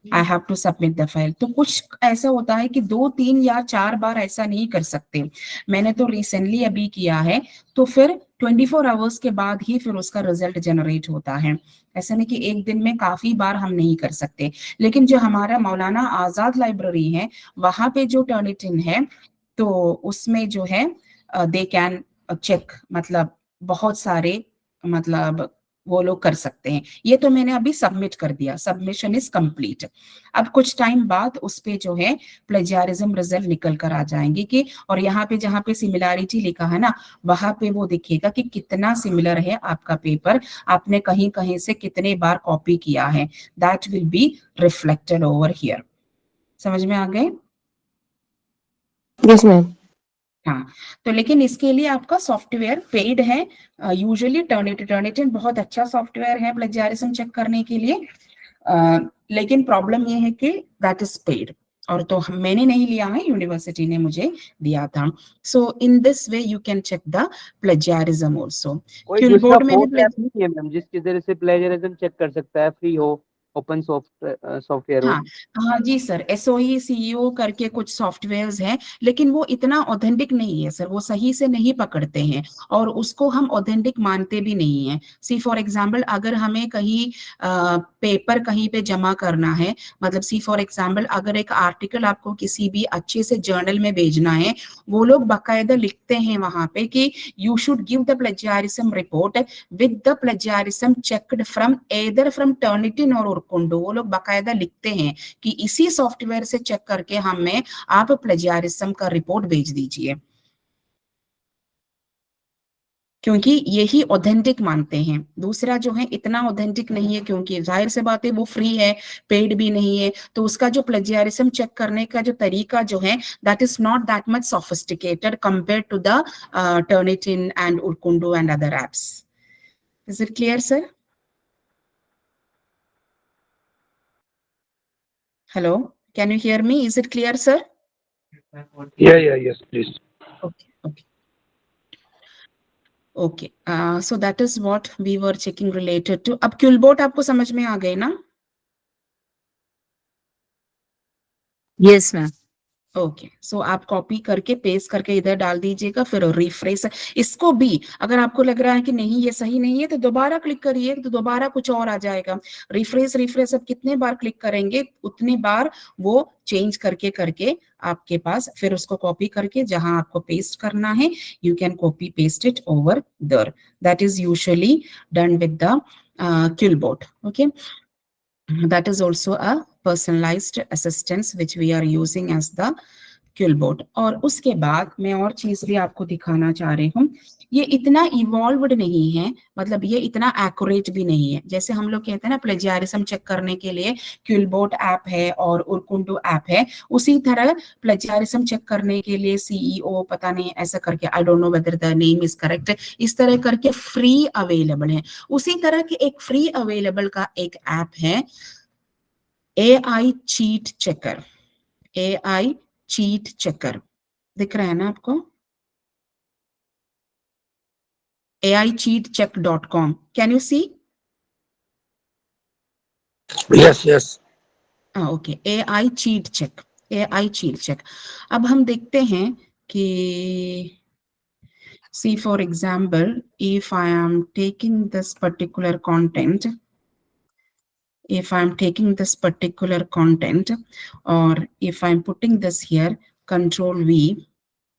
I have to submit the file. तो कुछ ऐसा होता है कि 2, 3 या 4 बार ऐसा नहीं कर सकते। मैंने तो रिसेंटली अभी किया है, तो फिर 24 आवर्स के बाद ही फिर उसका रिजल्ट जनरेट होता है। ऐसा नहीं कि एक दिन में काफी बार हम नहीं कर सकते। लेकिन जो हमारा मौलाना आजाद लाइब्रेरी है, वहां पे जो टर्निटिन है, तो उसमें जो है दे कैन चेक, मतलब बहुत सारे मतलब वो लोग कर सकते हैं। ये तो मैंने अभी सबमिट कर दिया, सबमिशन इज कंप्लीट। अब कुछ टाइम बाद उस पे जो है प्लेजियारिज्म रिजल्ट निकल कर आ जाएंगे कि, और यहाँ पे जहाँ पे सिमिलैरिटी लिखा है ना, वहां पे वो दिखेगा कि कितना सिमिलर है आपका पेपर, आपने कहीं कहीं से कितने बार कॉपी किया है, that will be reflected over here. समझ में आ गए? Yes ma'am. हाँ, तो लेकिन इसके लिए आपका सॉफ्टवेयर पेड है। यूजुअली टर्निटिन बहुत अच्छा सॉफ्टवेयर है प्लेजियारिज्म चेक करने के लिए, लेकिन प्रॉब्लम ये है कि दैट इज पेड और तो मैंने नहीं लिया है, यूनिवर्सिटी ने मुझे दिया था। So in this way you can check the plagiarism also. कोई क्यूल दूसरा बोर्ड मैंने फोर्थ ऐप नहीं है मैम जिसकी जरिए से प्लेजरिज्म चेक कर सकता है, फ्री हो, ओपन सॉफ्टवेयर हो? हाँ हाँ जी सर, एसओई सीईओ करके कुछ सॉफ्टवेयर्स हैं, लेकिन वो इतना ऑथेंटिक नहीं है सर, वो सही से नहीं पकड़ते हैं और उसको हम ऑथेंटिक मानते भी नहीं है। सी फॉर एग्जांपल अगर हमें कहीं पेपर कहीं पे जमा करना है, मतलब सी फॉर एग्जांपल अगर एक आर्टिकल आपको किसी भी अच्छे से जर्नल में भेजना है, वो लोग बाकायदा लिखते हैं वहां पे कि you should give the plagiarism report with the plagiarism checked from either from Turnitin और उरकुंडू। वो लोग बाकायदा लिखते हैं कि इसी सॉफ्टवेयर से चेक करके हमें आप प्लेजियारिज्म का रिपोर्ट भेज दीजिए, क्योंकि यही ऑथेंटिक मानते हैं। दूसरा जो है इतना ऑथेंटिक नहीं है, क्योंकि जाहिर से बात है वो फ्री है, पेड भी नहीं है, तो उसका जो प्लेजियारिज्म चेक करने का जो तरीका जो है that is not that much sophisticated compare to the Turnitin and Urkund and other apps. Is it clear sir? Hello, can you hear me? Is it clear, sir? Yes, please. Okay. Okay. So that is what we were checking related to. अब क्यूलबोट आपको समझ में आ गए ना? Yes ma'am. Okay, सो आप copy करके paste करके इधर डाल दीजिएगा, फिर रिफ्रेश। इसको भी अगर आपको लग रहा है कि नहीं ये सही नहीं है तो दोबारा क्लिक करिए, तो दोबारा कुछ और आ जाएगा। रिफ्रेश अब कितने बार क्लिक करेंगे उतनी बार वो चेंज करके करके आपके पास, फिर उसको कॉपी करके जहां आपको पेस्ट करना है you can copy paste it over there. That is usually done with the QuillBot. Okay, that is also a personalized assistance which we are using as the क्यूलबोट। और उसके बाद मैं और चीज भी आपको दिखाना चाह रही हूँ, ये इतना इवॉल्व्ड नहीं है, मतलब ये इतना एक्यूरेट भी नहीं है। जैसे हम लोग कहते हैं ना प्लेजियारिज्म चेक करने के लिए क्यूलबोट ऐप है और उरकुंडू ऐप है, उसी तरह प्लेजियारिज्म चेक करने के लिए सीईओ पता नहीं ऐसा करके, आई don't know whether the name is correct, इस तरह करके फ्री अवेलेबल है। उसी तरह के एक फ्री अवेलेबल का एक ऐप है AI cheat checker. AI cheat checker दिख रहा है ना आपको? AICheatcheck.com, can you see? Yes. Okay, AI cheat check, AI cheat check. अब हम देखते हैं कि see for example if I am taking this particular content, if I'm taking this particular content or if I'm putting this here, Control V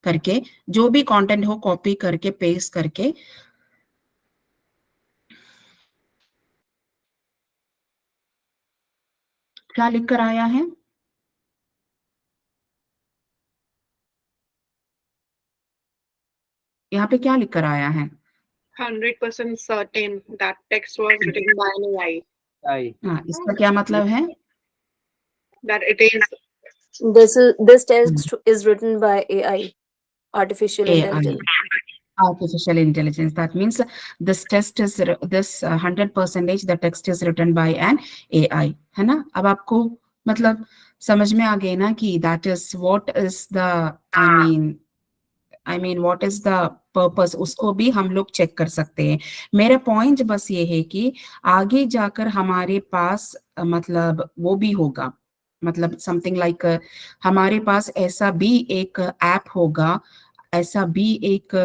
करके जो भी content हो copy करके पेस्ट करके, क्या लिख कर आया है? यहाँ पे क्या लिख कर आया है? 100% certain that text was written by an AI. हाँ, इसका क्या मतलब है? That it is This text is written by AI, artificial AI, intelligence. artificial intelligence. That means this text is this 100% the text is written by an AI, है ना? अब आपको मतलब समझ में आ गया ना कि that is what is the I mean what is the purpose, उसको भी हम लोग चेक कर सकते हैं। मेरा पॉइंट बस ये है कि आगे जाकर हमारे पास मतलब वो भी होगा, मतलब समथिंग लाइक हमारे पास ऐसा भी एक ऐप होगा, ऐसा भी एक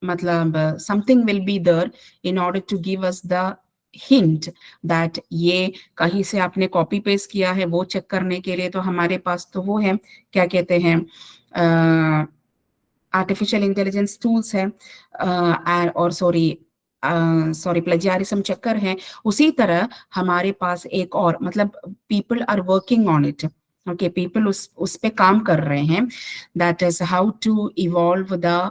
मतलब something will be there in order to give us the hint that ये कहीं से आपने कॉपी पेस्ट किया है वो चेक करने के लिए। तो हमारे पास तो वो है, क्या कहते हैं, आर्टिफिशियल इंटेलिजेंस टूल्स है और सॉरी प्लेजियारिज्म चेकर है। उसी तरह हमारे पास एक और मतलब people are working on it, okay, people उस पे काम कर रहे हैं। That is how to evolve the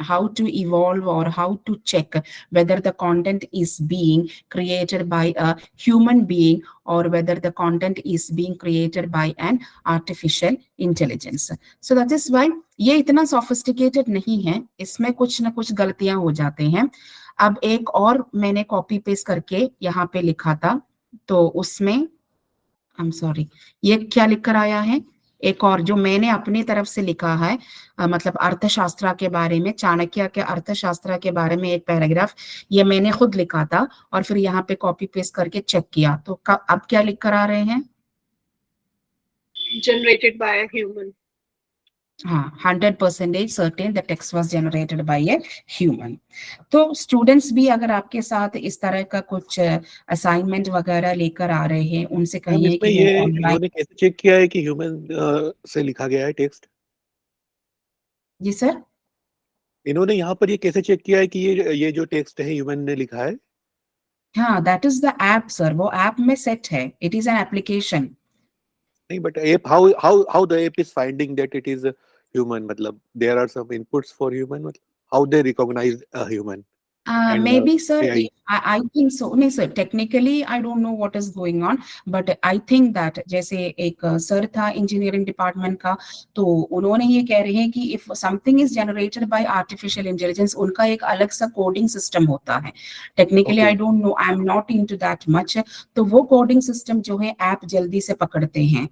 how to evolve or how to check whether the content is being created by a human being or whether the content is being created by an artificial intelligence. So that is why ये इतना sophisticated नहीं है, इसमें कुछ ना कुछ गलतियां हो जाते हैं। अब एक और मैंने कॉपी पेस्ट करके यहाँ पे लिखा था, तो उसमें I'm sorry, ये क्या लिख कर आया है? एक और जो मैंने अपनी तरफ से लिखा है, मतलब अर्थशास्त्र के बारे में, चाणक्य के अर्थशास्त्र के बारे में एक पैराग्राफ, ये मैंने खुद लिखा था और फिर यहाँ पे कॉपी पेस्ट करके चेक किया, तो अब क्या लिख कर आ रहे हैं? Generated by a human. हाँ, 100% certain the text was generated by a human. तो स्टूडेंट्स भी अगर आपके साथ इस तरह का कुछ असाइनमेंट वगैरह लेकर आ रहे हैं, उनसे मैम कहिए इसमें कि ये वो ऑनलाइन। इन्होंने कैसे चेक किया है कि ह्यूमन से लिखा गया है टेक्स्ट? जी सर, इन्होंने यहाँ पर ये कैसे चेक किया है कि ये जो टेक्स्ट है ह्यूमन ने लिखा है? हाँ, that is the app sir, वो ऐप में सेट है, इट इज एन एप्लीकेशन। नहीं, but app how the app is finding that it is human, मतलब there are some inputs for human, मतलब how they recognize a human and Maybe sir, AI? I think so. नहीं sir, technically I don't know what is going on, but I think that जैसे एक sir था engineering department का, तो उन्होंने ये कह रहे हैं कि if something is generated by artificial intelligence, उनका एक अलग सा कोडिंग सिस्टम होता है। Technically Okay. I don't know, I am not into that much. तो वो कोडिंग सिस्टम जो है ऐप जल्दी से पकड़ते हैं,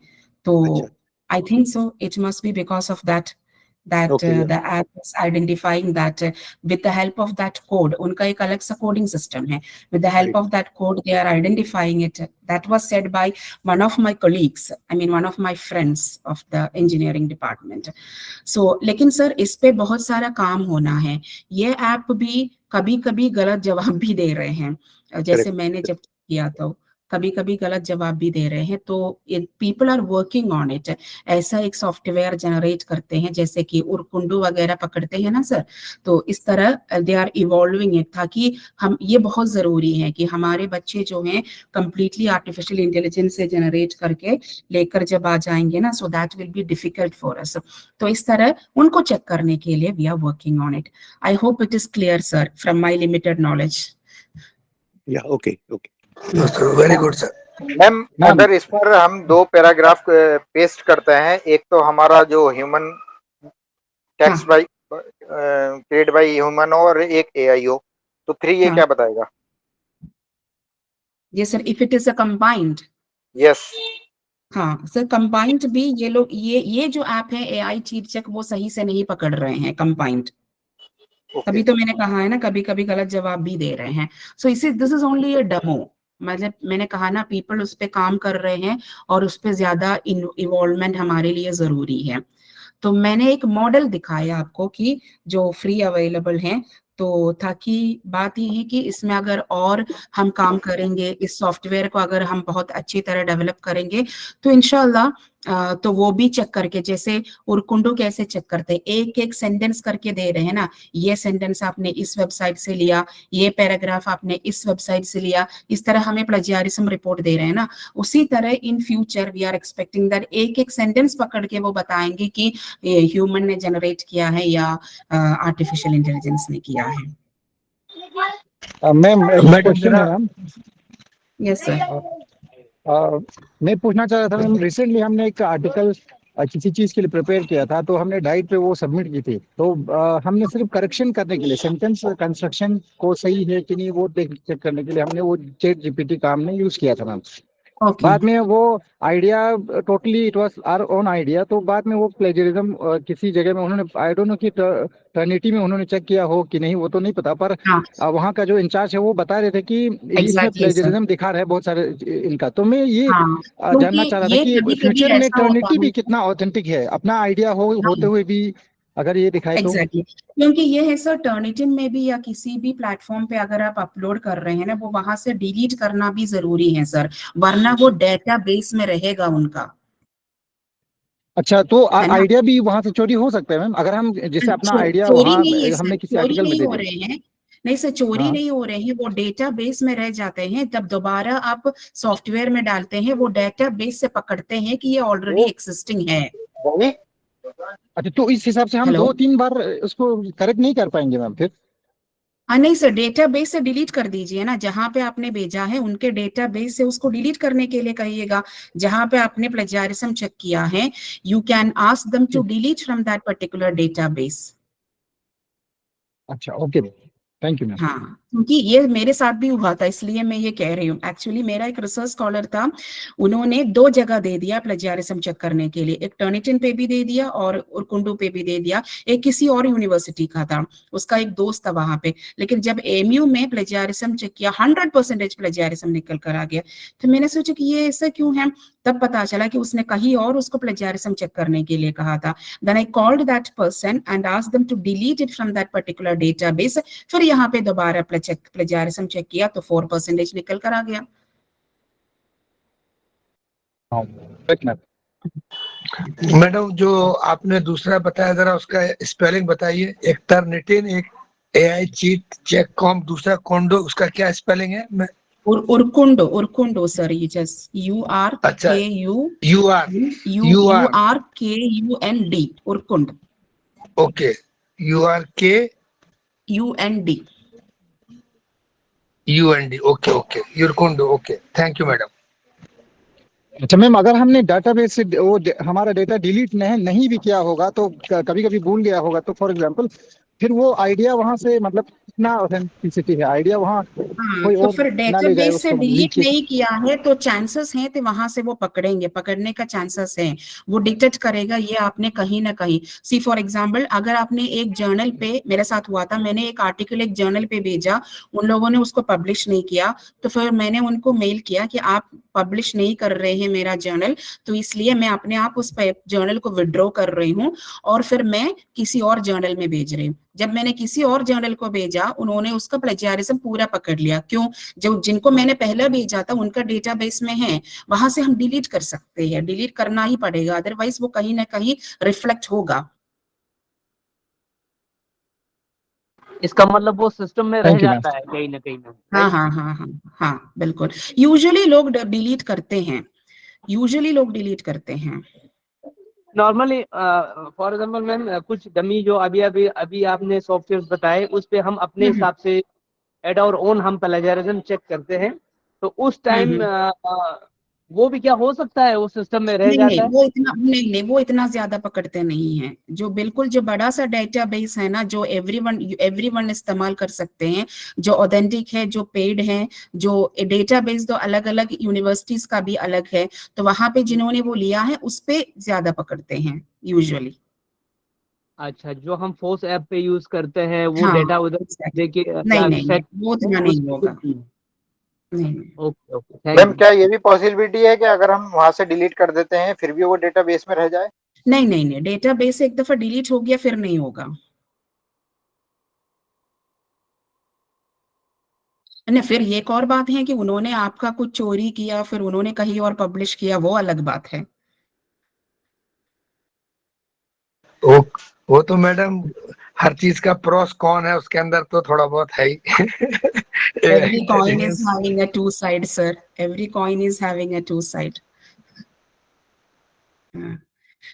तो अच्छा, I think so it must be because of that Okay, yeah. the app is identifying that with the help of that code, उनका एक अलग सा कोडिंग सिस्टम है, with the help Right. of that code they are identifying it. That was said by one of my colleagues, I mean one of my friends of the engineering department. So लेकिन sir इस पे बहुत सारा काम होना है, ये app भी कभी कभी गलत जवाब भी दे रहे हैं, जैसे Correct. मैंने जब किया तो कभी कभी गलत जवाब भी दे रहे हैं, तो people are working on it. ऐसा एक सॉफ्टवेयर जनरेट करते हैं जैसे कि उरकुंडू वगैरह पकड़ते हैं ना सर, तो इस तरह दे आर इवॉल्विंग इट, ताकि हम, ये बहुत जरूरी है कि हमारे बच्चे जो हैं कंप्लीटली आर्टिफिशियल इंटेलिजेंस से जनरेट करके लेकर जब आ जाएंगे ना, so that will be difficult for us. तो इस तरह उनको चेक करने के लिए we are working on it. I hope it is clear sir from my limited knowledge. Yeah, okay, okay. Very good sir. Ma'am अगर इस पर हम दो पैराग्राफ पेस्ट करते हैं, एक तो हमारा जो human text bye create by human और एक एआई हो, तो फिर ये हाँ। क्या बताएगा? ये sir if it is a combined, yes. हाँ सर कंबाइंड भी ये लोग, ये जो ऐप है एआई चीट चेक, वो सही से नहीं पकड़ रहे हैं कंबाइंड। तभी तो मैंने कहा है ना, कभी कभी गलत जवाब भी दे रहे हैं। सो इसे this is only a demo, मतलब मैंने कहा ना पीपल उस पे काम कर रहे हैं और उस पे ज्यादा इन्वॉल्वमेंट हमारे लिए जरूरी है। तो मैंने एक मॉडल दिखाया आपको कि जो फ्री अवेलेबल है, तो ताकि बात ये है कि इसमें अगर और हम काम करेंगे, इस सॉफ्टवेयर को अगर हम बहुत अच्छी तरह डेवलप करेंगे, तो इंशाल्लाह तो वो भी चेक करके, जैसे उरकुंडू कैसे चेक करते हैं, एक एक सेंटेंस करके दे रहे हैं ना, ये सेंटेंस आपने इस वेबसाइट से लिया, ये पैराग्राफ आपने इस वेबसाइट से लिया, इस तरह हमें प्लेजियरिज्म रिपोर्ट दे रहे हैं ना, उसी तरह in future we are expecting that एक एक सेंटेंस पकड़ के वो बताएंगे कि ह्यूमन ने जनरेट किया है या आर्टिफिशियल इंटेलिजेंस ने किया है। मैम क्वेश्चन है मैम, यस सर। मैं पूछना चाह रहा था मैम, रिसेंटली हमने एक आर्टिकल किसी चीज के लिए प्रिपेयर किया था, तो हमने डाइट पे वो सबमिट की थी, तो हमने सिर्फ करेक्शन करने के लिए, सेंटेंस कंस्ट्रक्शन को सही है कि नहीं वो चेक करने के लिए हमने वो चैट जीपीटी काम ने यूज किया था मैम। बाद में वो idea totally it was our own idea, तो बाद में वो प्लेजरिज्म किसी जगह में उन्होंने, आई डोंट नो कि टर्निटी में उन्होंने चेक किया हो कि नहीं, वो तो नहीं पता, पर वहाँ का जो इंचार्ज है वो बता रहे थे कि इसमें प्लेजरिज्म दिखा रहा है बहुत सारे इनका। तो मैं ये जानना चाह रहा था कि फ्यूचर में टर्निटी भी कितना ऑथेंटिक है, अपना आइडिया होते हुए भी अगर ये दिखाए तो। एग्जैक्टली, क्योंकि ये है सर, टर्निटिव में भी या किसी भी प्लेटफॉर्म पे अगर आप अपलोड कर रहे हैं ना, वो वहां से डिलीट करना भी जरूरी है सर, वरना वो डेटाबेस में रहेगा उनका। अच्छा, तो आइडिया भी वहां से चोरी हो सकता है मैम, अगर हम जैसे अपना आइडिया वहां हमने किसी आर्टिकल में दे दिया। नहीं सर, चोरी नहीं हो रहे हैं, वो डेटाबेस में रह जाते हैं, तब दोबारा आप सॉफ्टवेयर में डालते हैं, वो डेटाबेस से पकड़ते हैं कि ये ऑलरेडी एक्सिस्टिंग है। अच्छा, तो इस हिसाब से हम 2-3 बार उसको करेक्ट नहीं कर पाएंगे मैम फिर? नहीं सर, डेटाबेस से डिलीट कर दीजिए ना, जहां पे आपने भेजा है उनके डेटाबेस से उसको डिलीट करने के लिए कहिएगा। जहां पे आपने प्लेजियरिज्म चेक किया है, you can ask them to delete from that particular database. अच्छा, ओके, थैंक यू मैम। हाँ, क्योंकि ये मेरे साथ भी हुआ था, इसलिए मैं ये कह रही हूँ। एक्चुअली मेरा एक रिसर्च स्कॉलर था, उन्होंने 2 जगह दे दिया प्लेजियारिज्म चेक करने के लिए, एक टर्निटिन पे भी दे दिया और उरकुंडू पे भी दे दिया, एक किसी और यूनिवर्सिटी का था, उसका एक दोस्त था वहां पे। लेकिन जब एमयू में प्लेजियारिज्म चेक किया 100% प्लेजियारिज्म निकल कर आ गया। तो मैंने सोचा कि ये ऐसा क्यों है, तब पता चला कि उसने कहीं और उसको प्लेजियारिज्म चेक करने के लिए कहा था। Then I called that person and asked them to delete it from that particular database. फिर यहाँ पे दोबारा प्लेजियारिज्म चेक किया तो 4% निकल कर आ गया। मैडम जो आपने दूसरा बताया जरा उसका स्पेलिंग बताइए। एक टर्निटिन, एक AI चीट चेक कॉम, दूसरा कोंडो, उसका क्या स्पेलिंग है? मैं उरकुंडो सर, ये जस्ट अच्छा, URKUND Urkund. Okay, UND। Okay okay, Urkund, okay, thank you madam. अच्छा मैम, अगर हमने डाटाबेस से हमारा डेटा डिलीट नहीं भी किया होगा तो कभी कभी भूल गया होगा तो फॉर एग्जांपल फिर वो आइडिया वहां से मतलब कितना ऑथेंटिसिटी है, आइडिया वहां कोई तो और फिर ना ले जाए डेटाबेस से उसको डिलीट नहीं किया है तो चांसेस हैं तो वहां से वो पकड़ने का चांसेस है, वो डिटेक्ट करेगा ये आपने कहीं ना कहीं। सी फॉर एग्जांपल, अगर आपने एक जर्नल पे, मेरे साथ हुआ था, मैंने एक आर्टिकल एक जर्नल पे भेजा, उन लोगों ने उसको पब्लिश नहीं किया, तो फिर मैंने उनको मेल किया कि आप पब्लिश नहीं कर रहे हैं मेरा जर्नल, तो इसलिए मैं अपने आप उस जर्नल को विड्रॉ कर रही हूँ और फिर मैं किसी और जर्नल में भेज रही हूँ। जब मैंने किसी और जर्नल को भेजा, उन्होंने उसका प्लेजियारिज्म पूरा पकड़ लिया। क्यों? जो जिनको मैंने पहले भेजा था उनका डेटाबेस में है, वहां से हम डिलीट कर सकते हैं, डिलीट करना ही पड़ेगा, अदरवाइज वो कहीं ना कहीं रिफ्लेक्ट होगा। इसका मतलब वो सिस्टम में रह Thank you, ma'am. जाता है कहीं ना कहीं। हाँ हाँ हाँ हाँ हाँ, बिल्कुल। यूजुअली लोग डिलीट करते हैं, नॉर्मली फॉर एग्जांपल मैम, कुछ डमी जो अभी आपने सॉफ्टवेयर बताए उस पे हम अपने हिसाब से एट आवर ओन हम प्लेजरिज्म चेक करते हैं, तो उस टाइम वो भी क्या हो सकता है वो सिस्टम में रह जाता है? वो इतना ज्यादा पकड़ते नहीं हैं। जो बिल्कुल जो बड़ा सा डेटाबेस है ना, जो एवरीवन इस्तेमाल कर सकते हैं, जो ऑथेंटिक है, जो पेड है, जो डेटाबेस तो अलग अलग यूनिवर्सिटीज का भी अलग है, तो वहां पे जिन्होंने वो लिया है उस पे ज्यादा पकड़ते हैं यूजुअली। अच्छा, जो हम फोर्स ऐप पे यूज करते हैं वो हाँ, डेटा उधर देखिए नहीं, वो उतना नहीं होगा। ओके ओके, मैम क्या ये भी पॉसिबिलिटी है कि अगर हम वहां से डिलीट कर देते हैं फिर भी वो डेटाबेस में रह जाए? नहीं, डेटाबेस एक दफा डिलीट हो गया फिर नहीं होगा। ना, फिर ये एक और बात है कि उन्होंने आपका कुछ चोरी किया फिर उन्होंने कहीं और पब्लिश किया, वो अलग बात है। वो तो मैडम हर चीज का प्रोस कौन है उसके अंदर तो थोड़ा बहुत है ही। Every coin is having a two side, sir. Every coin is having a two side.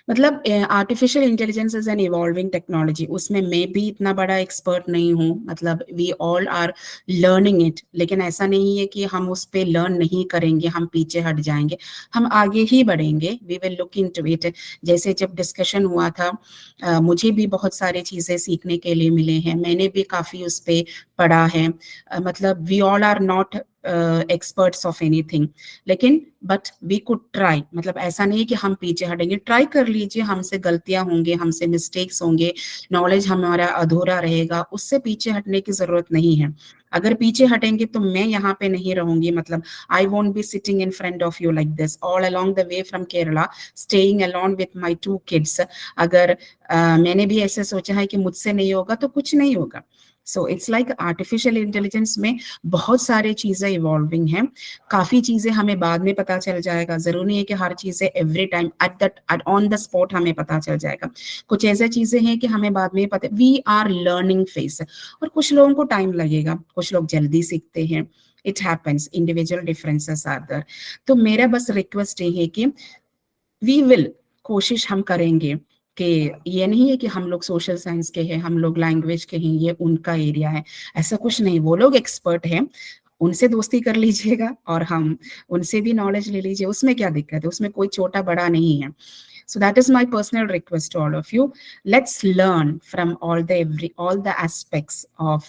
मतलब artificial intelligence is an evolving technology, उसमें मैं भी इतना बड़ा एक्सपर्ट नहीं हूँ, मतलब we all are learning it, लेकिन ऐसा नहीं है कि हम उस पे लर्न नहीं करेंगे, हम पीछे हट जाएंगे, हम आगे ही बढ़ेंगे, we will look into it. जैसे जब डिस्कशन हुआ था, मुझे भी बहुत सारी चीजें सीखने के लिए मिले हैं, मैंने भी काफी उस पे पढ़ा है, मतलब we all are not experts of anything, लेकिन बट वी कुड ट्राई, मतलब ऐसा नहीं कि हम पीछे हटेंगे, ट्राई कर लीजिए, हमसे गलतियां होंगे, हमसे मिस्टेक्स होंगे, नॉलेज हमारा अधूरा रहेगा, उससे पीछे हटने की जरूरत नहीं है। अगर पीछे हटेंगे तो मैं यहाँ पे नहीं रहूंगी, मतलब I won't be sitting in front of you like this all along the way from Kerala, staying alone with my 2 kids. अगर मैंने भी ऐसे सोचा है कि मुझसे नहीं होगा तो कुछ नहीं होगा। So it's like artificial intelligence में बहुत सारी चीजें इवॉल्विंग हैं, काफी चीजें हमें बाद में पता चल जाएगा, जरूरी नहीं है कि हर चीजें every time at on the spot हमें पता चल जाएगा, कुछ ऐसी चीजें हैं कि हमें बाद में पता, वी आर लर्निंग फेस, और कुछ लोगों को टाइम लगेगा, कुछ लोग जल्दी सीखते हैं, it happens, individual differences are there. तो मेरा बस रिक्वेस्ट ये है कि वी विल, कोशिश हम करेंगे कि ये नहीं है कि हम लोग सोशल साइंस के हैं, हम लोग लैंग्वेज के हैं, ये उनका एरिया है, ऐसा कुछ नहीं, वो लोग एक्सपर्ट हैं, उनसे दोस्ती कर लीजिएगा और हम उनसे भी नॉलेज ले लीजिए, उसमें क्या दिक्कत है, उसमें कोई छोटा बड़ा नहीं है। So that is my personal request to all of you. Let's learn from all the aspects of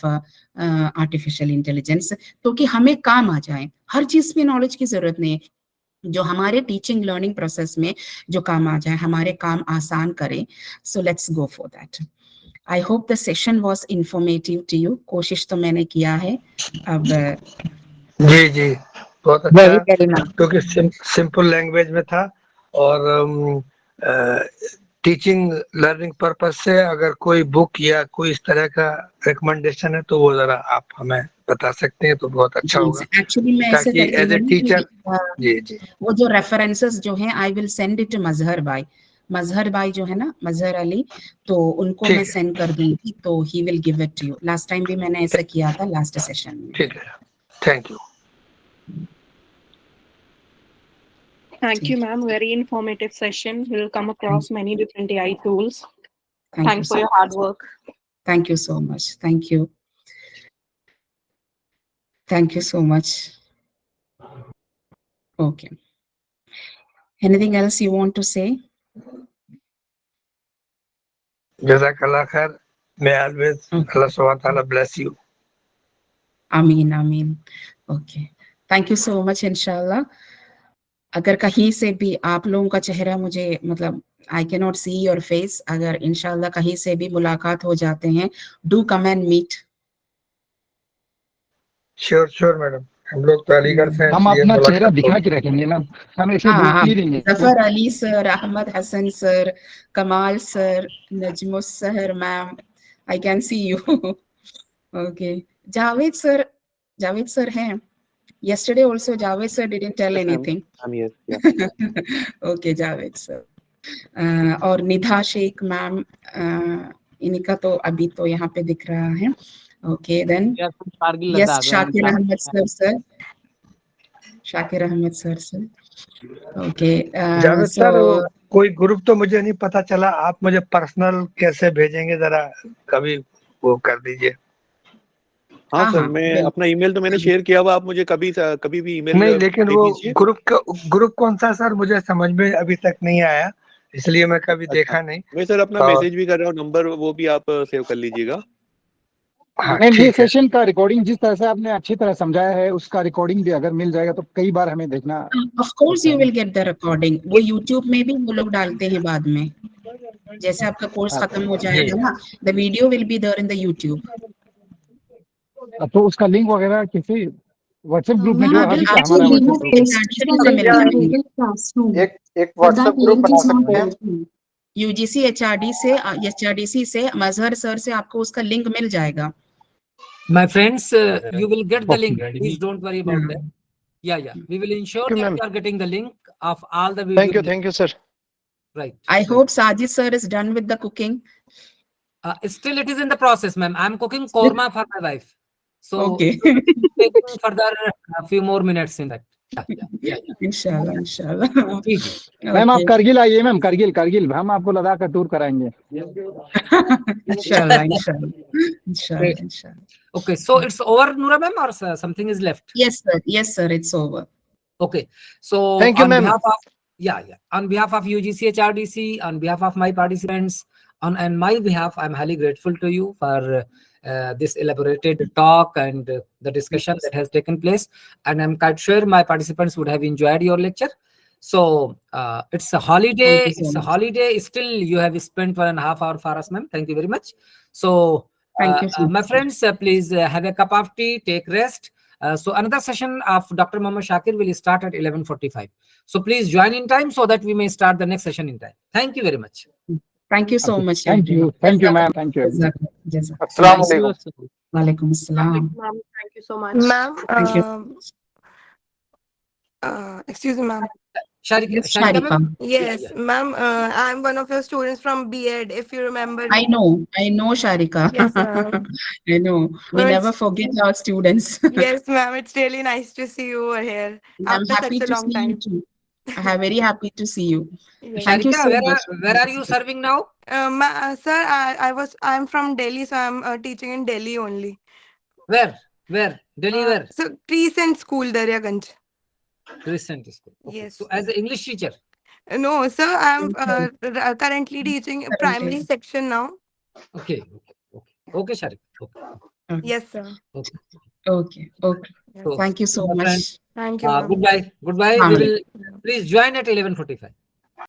artificial intelligence, तो कि हमें काम आ जाए. हर चीज में नॉलेज की जरूरत नहीं है. जो हमारे टीचिंग लर्निंग प्रोसेस में जो काम आ जाए, हमारे काम आसान करे. So let's go for that. I hope the session was informative to you. कोशिश तो मैंने किया है. अब जी जी बहुत Very अच्छा, well, ma'am. क्योंकि सिंपल लैंग्वेज में था और टीचिंग लर्निंग पर्पस से अगर कोई बुक या कोई इस तरह का रिकमेंडेशन है तो वो जरा आप हमें बता सकते हैं तो बहुत अच्छा होगा, एक्चुअली मैं ऐसे ताकि करती एज ए हूँ टीचर. कि, जी जी वो जो रेफरेंसेस जो हैं I will send it to Mazhar भाई जो है ना, मजहर अली, तो उनको ठीक मैं है. सेंड कर दूंगी, तो he will give it to you. Last time भी मैंने ऐसा किया था लास्ट सेशन में. ठीक है, thank you. Thank you, ma'am. Very informative session. We'll come across many different AI tools. Thanks for your hard work. Thank you so much. Thank you. Thank you so much. Okay. Anything else you want to say? Jazakallah khair. May always Allah subhanahu wa ta'ala bless you. Ameen, ameen. Okay. Thank you so much, inshallah. अगर कहीं से भी आप लोगों का चेहरा मुझे मतलब I cannot see your face, अगर इंशाल्लाह कहीं से भी मुलाकात हो जाते हैं, do come and meet. Sure madam, हम लोग तो अलीगढ़ से हैं, हम इसलिए अपना चेहरा मुलाकात दिखा होगी. के रखेंगे ना, हम ऐसे हाँ, बोल ही देंगे. Zafar Ali sir, Ahmad Hasan sir, Kamal sir, Najmus sir ma'am, I can see you. Okay. Javed sir हैं. Yesterday also Javed sir didn't tell anything. I'm here. Yeah. Okay, Javed sir. और निधा शेख मैम, इनका तो अभी तो यहाँ पे दिख रहा है. Okay, then yes, Shakir Ahmed sir. Okay, Javed so sir, कोई ग्रुप तो मुझे नहीं पता चला, आप मुझे पर्सनल कैसे भेजेंगे, जरा कभी वो कर दीजिए. हाँ सर, मैं अपना ईमेल तो मैंने शेयर किया हुआ, आप मुझे कभी भी ईमेल नहीं, लेकिन दे वो दीजिए. ग्रुप कौन सा सर, मुझे समझ में अभी तक नहीं आया, इसलिए मैं कभी देखा नहीं. मैं सर अपना मैसेज भी कर रहा हूँ, नंबर वो भी आप सेव कर लीजिएगा. हाँ, नहीं, ये ठीक है. सेशन का रिकॉर्डिंग जिस तरह से आपने अच्छी तरह समझाया है, उसका रिकॉर्डिंग भी अगर मिल जाएगा तो कई बार हमें देखना. of course you will get the recording. वो YouTube में भी वो लोग डालते हैं बाद में, जैसे आपका कोर्स खत्म हो जाएगा ना, the video will be there in the YouTube. तो उसका लिंक वगैरह किसी व्हाट्सएप ग्रुप में जो हाँ, अभी आपको हमारा लिंक व्हाट्सएप से मिल जाएगी. एक व्हाट्सएप ग्रुप बना सकते हैं. UGC HRDC से मजहर सर से आपको उसका लिंक मिल जाएगा. My friends, you will get the link. Please don't worry about that. Yeah. We will ensure that you are getting the link of all the videos. Thank you, sir. Right. I hope Sajid sir is done with the cooking. Still, it is in the process, ma'am. I'm cooking korma for my wife. So, okay. Taking further a few more minutes in that. Yeah. इंशाल्लाह. Ma'am आप करगिल आइए, ma'am Kargil हम आपको लद्दाख का tour कराएंगे. इंशाल्लाह. Okay, so it's over, Noora ma'am, or something is left? Yes sir, it's over. Okay, so thank you, ma'am. On behalf of UGC HRDC, on behalf of my participants, on my behalf, I'm highly grateful to you for this elaborated talk and the discussion that has taken place, and I'm quite sure my participants would have enjoyed your lecture. So it's a holiday. Still, you have spent 1.5 hours for us, ma'am. Thank you very much. So, thank you so my friends, please have a cup of tea, take rest. So another session of Dr. Mohammad Shakir will start at 11:45. So please join in time so that we may start the next session in time. Thank you very much. Thank you so much. Thank you, ma'am. Thank you. Assalamu alaikum. Walaikum assalam. Ma'am, thank you so much. Ma'am, Thank you. Excuse me, ma'am. Sharika. Yes, ma'am. I'm one of your students from B.Ed. If you remember. I know, Sharika. Yes, ma'am. I know. We never forget our students. Yes, ma'am. It's really nice to see you over here I'm after happy such a to long see you time. too. I'm very happy to see you. Yes. Thank you so Sharika, much. where are you serving now? Sir, I'm from Delhi, so I'm teaching in Delhi only. Where? Delhi where? So Crescent School, Daryaganj. Crescent School. Okay. Yes. So as an English teacher. No, sir, I'm currently teaching primary section now. Okay. Okay, Sharik. Okay. Yes, sir. Okay. Okay. Yes. So, Thank you so my friend, much. Thank you, ma'am. goodbye. We will please join at 11:45.